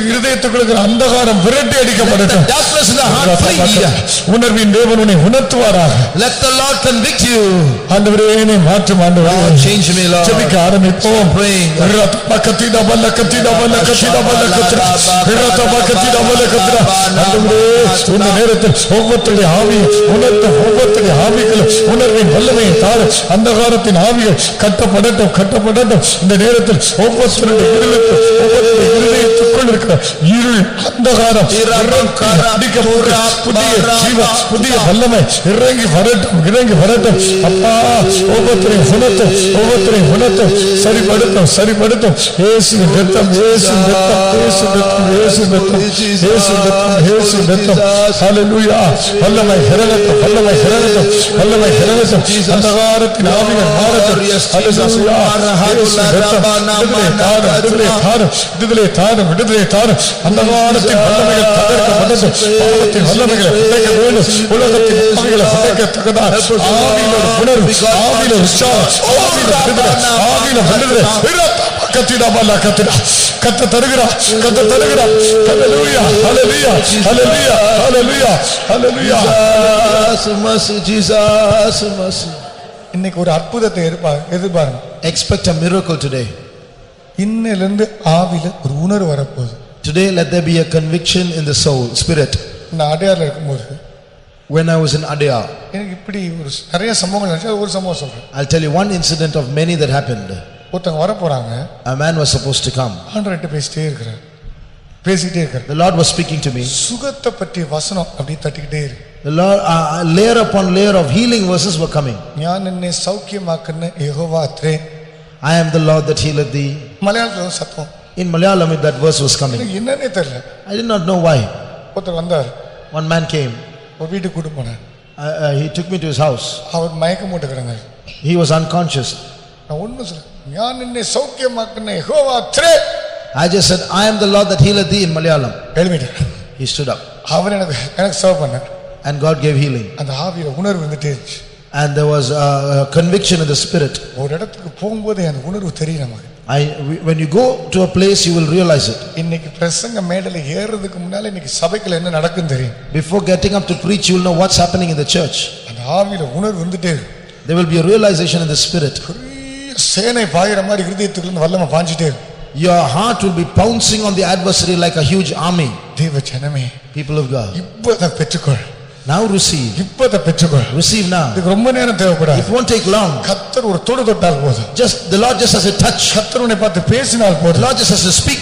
இருதயத்துக்குள் இருக்கிற அந்தகாரம் விரட்டி அடிக்கப்படட்டும். Let the darkness in the heart flee. உணர்வின் தேவன் உன்னை உணர்த்துவாராக. Let the Lord convict you. ஆண்டவரே, என்னை மாற்றும் ஆண்டவரே. Lord, change me, Lord. ஜெபிக்க ஆரம்பிப்போம். Praying. ரத்தபக்கத்திட பல்லக்கத்திட பல்லக்கத்திட பல்லக்கத்திட ரத்தபக்கத்திட பல்லக்கத்திட. ஆண்டவரே, இந்த நேரத்தில் ஒவ்வொருத்தருடைய ஆவியை உணர்த்தும். ஒவ்வொருத்தருடைய ஆவிகளும் உணர்வின் வல்லமையை தாரும். அந்தகாரத்தின் ஆவிகள் கட்டப்படட்டும், கட்டப்படட்டும். இந்த நேரத்தில் ஒவ்வொருத்தருடைய இருதயத்துக்குள் இருக்கிற இருள், அந்தகாரம் புதிய வல்லமை இறங்கி வரட்டும், இறங்கி வரட்டும். அப்பா, ஒவ்வொருத்தரையும் உணர்த்தும், ஒவ்வொருத்தரையும் உணர்த்தும். சரிப்படுத்தும், சரிப்படுத்தும். இயேசுவின் இரத்தம், இயேசுவின் இரத்தம், இயேசுவின் இரத்தம், இயேசுவின் இரத்தம், இயேசுவின் இரத்தம், இயேசுவின் இரத்தம். ஹல்லேலூயா. வல்லமை இறங்கட்டும், வல்லமை இறங்கட்டும், வல்லமை இறங்கட்டும். அந்தகாரத்தின் ஆவிகள் மாறட்டும். ஹல்லேலூயா. விடுதலை தாரும், விடுதலை தாரும். அந்த வாரத்தின் வல்லமைகள் தகர்க்கப்பட்டது. பாவத்தின் வல்லமைகளை உடைக்க வேண்டும். உலகத்தின் ஆவிகளை உடைக்கத்தக்கதால் ஆவியில ஒரு உணர்வு, ஆவியில உற்சாகம், ஆவியில விடுதலை, ஆவியில விடுதலை. கத்திடாமல்ல கத்திடா. கத்த தருகிறார், கத்த தருகிறார். ஹல்லேலூயா, ஹல்லேலூயா, ஹல்லேலூயா, ஹல்லேலூயா, ஹல்லேலூயா. Jesus, mercy. இன்னைக்கு ஒரு அற்புதத்தை எதிர்பாருங்க. Expect a miracle today. இன்னிலிருந்து ஆவியில ஒரு உணர்வு வரப்போகுது. Today let there be a conviction in the soul, spirit. நான் அடையார்ல இருக்கும்போது When I was in Adyar, எனக்கு இப்படி ஒரு நிறைய சம்பவங்கள் நடந்துச்சு. ஒரு சம்பவம் சொல்றேன். I'll tell you one incident of many that happened. ஒருத்தங்க வர போறாங்க. A man was supposed to come. ஆண்டவர்கிட்ட பேசிட்டே இருக்கிறார். பேசிட்டே இருக்கிறார். The Lord was speaking to me. சுகத்தை பற்றி வசனம் அப்படி தட்டிக்கிட்டே இருக்கு. The Lord, layer upon layer of healing verses were coming. ஞான் என்னை சௌக்கியமாக்குன Jehovah த்ரே. I am the Lord that healeth thee. மலையாளத்துல சத்தம். In Malayalam that verse was coming. எனக்கு என்னன்னே தெரியல. I did not know why. ஒருத்தர் வந்தார். One man came. ஒரு வீட்டுக்கு கூட்டி போனார். He took me to his house. அவர் மயக்கம் போட்டு கிடந்தார். He was unconscious. நான் ஒண்ணும் சொல்ல. ஞான் என்னை சௌக்கியமாக்குன Jehovah த்ரே. I just said, I am the Lord that healeth thee in Malayalam. எழுமிட்டார். He stood up. அவர் எனக்கு சர்வ் பண்ணார். And God gave healing. அந்த ஆவியில உணர்வு வந்துட்டே இருந்துச்சு. And there was a conviction in the spirit. ஒரு இடத்துக்கு போகும்போது அந்த உணர்வு தெரியும் நமக்கு. When you go to a place, you will realize it. இன்னைக்கு பிரசங்க மேடையில ஏறதுக்கு முன்னால இன்னைக்கு சபைக்குள்ள என்ன நடக்குன்னு தெரியும். Before getting up to preach, you will know what's happening in the church. அந்த ஆவியில உணர்வு வந்துட்டே இருக்கு. There will be a realization in the spirit. சேனை பாயிற மாதிரி இதயத்துக்குள்ள இருந்து வல்லமை பாஞ்சிட்டே இருக்கு. Your heart will be pouncing on the adversary like a huge army. தேவ ஜனமே, People of God, இப்பத பெற்றுக்கொள். now receive. இப்பத பெற்றுக்கொள். Receive now. இதுக்கு ரொம்ப நேரம் தேவைப்படாது. It won't take long. கர்த்தர் ஒரு தொடு தொட்டால் போதும். The Lord just has a touch. கர்த்தர் உன்னை பார்த்து பேசினால் The போதும். Lord just has to speak.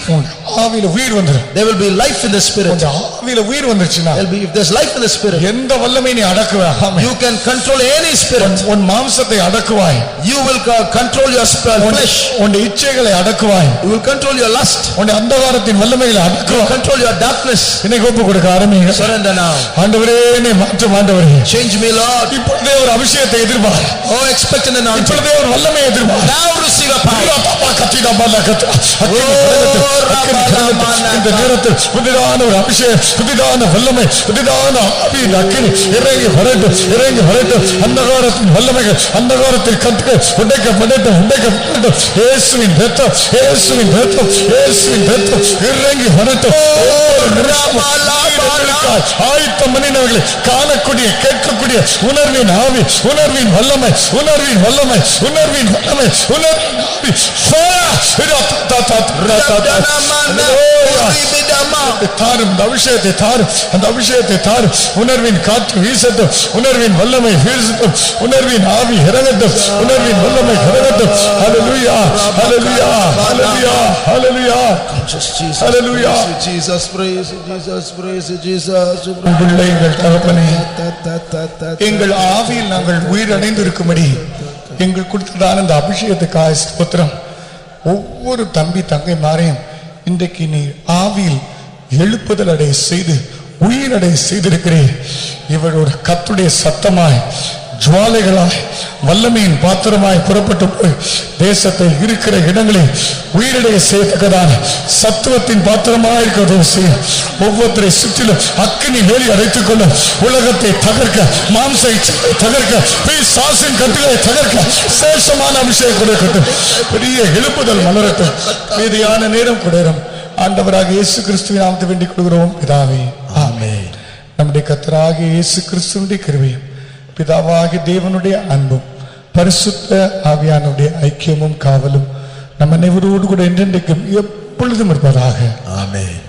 ஆவியில உயிர் வந்துரும். There will be life in the spirit. அந்த ஆவியில உயிர் வந்துருச்சுனா If there's life in the spirit, எந்த வல்லமை நீ அடக்குவ. you can control any spirit. உன் மாம்சத்தை அடக்குவாய். You will control your flesh. உன் இச்சைகளை அடக்குவாய். You will control your lust. உன் அந்தகாரத்தின் வல்லமைகளை அடக்குவாய். Control your darkness. இன்னைக்கு ஒப்பு கொடுக்க ஆரம்பிங்க. Surrender now. ஆண்டவரே என்னை மாற்றும் ஆண்டவரே. Change me, Lord. இப்பொழுதே ஒரு அபிஷேகத்தை எதிர்பார். Oh, expect an anointing. இப்பொழுதே ஒரு வல்லமையை எதிர்பார். Now receive a power. இந்த நேரத்தில் புதிதான ஒரு அபிஷேகம், புதிதான வல்லமை, புதிதான ஆவியின் அக்கினி இறங்கி வரட்டும், இறங்கி வரட்டும். அந்தகாரத்தின் வல்லமைகள், அந்தகாரத்தில் கட்டுகள் உடைக்கப்படட்டும், உடைக்கப்படட்டும். இயேசுவின் இரத்தம், இயேசுவின் இரத்தம், இயேசுவின் இரத்தம் இறங்கி வரட்டும். ஆயத்தம் பண்ணினவர்களை காணக்கூடிய, கேட்கக்கூடிய உணர்வின் ஆவி, உணர்வின் வல்லமை, உணர்வின் வல்லமை, உணர்வின் வல்லமை, உணர்வின் ஆவி. தாரும் அந்த அபிஷேகத்தை தாரும், அந்த அபிஷேகத்தை தாரும். உணர்வின் காற்று வீசட்டும், உணர்வின் வல்லமை வீசட்டும், உணர்வின் ஆவி இறங்கட்டும், உணர்வின் வல்லமை இறங்கட்டும். ஹல்லேலூயா, ஹல்லேலூயா, ஹல்லேலூயா, ஹல்லேலூயா, ஹல்லேலூயா. Jesus, praise Jesus, praise Jesus. பிள்ளைகள் தகப்பனே, எங்கள் ஆவியில் நாங்கள் உயிரடைந்து இருக்கும்படி எங்கள் கொடுத்ததான இந்த அபிஷேகத்துக்காக ஸ்தோத்திரம். ஒவ்வொரு தம்பி தங்கை மாரையும் இன்றைக்கு நீ ஆவியில் எழுப்புதல் அடைய செய்து உயிரடைய செய்திருக்கிறீர். இவளோட கர்த்தருடைய சத்தமாய், ஜுவாலைகளாய், வல்லமையின் பாத்திரமாய் புறப்பட்டு போய் தேசத்தில் இருக்கிற இடங்களில் உயிரிடைய செய்யத்தக்கதான சத்துவத்தின் பாத்திரமாய் இருக்கிறது செய்யும். ஒவ்வொருத்தரை சுற்றிலும் அக்கினி வேலி அடைத்துக் கொள்ள, உலகத்தை தகர்க்க, மாம்ச இச்சையை தகர்க்க, பிசாசின் கட்டுகளை தகர்க்க சேஷமான அபிஷேகம் கொடுக்கட்டும். பெரிய எழுப்புதல் மலரட்டும். மீதியான நேரம் குடையும். ஆண்டவராக இயேசு கிறிஸ்துவின் நாமத்தை வேண்டிக் கொள்கிறோம் பிதாவே, ஆமென். நம்முடைய கர்த்தராகிய இயேசு கிறிஸ்துவினுடைய கிருபையும், பிதாவாகிய தேவனுடைய அன்பும், பரிசுத்த ஆவியானுடைய ஐக்கியமும் காவலும் நம்ம அனைவரோடு கூட என்றென்றைக்கும் எப்பொழுதும் இருப்பதாக. ஆமென்.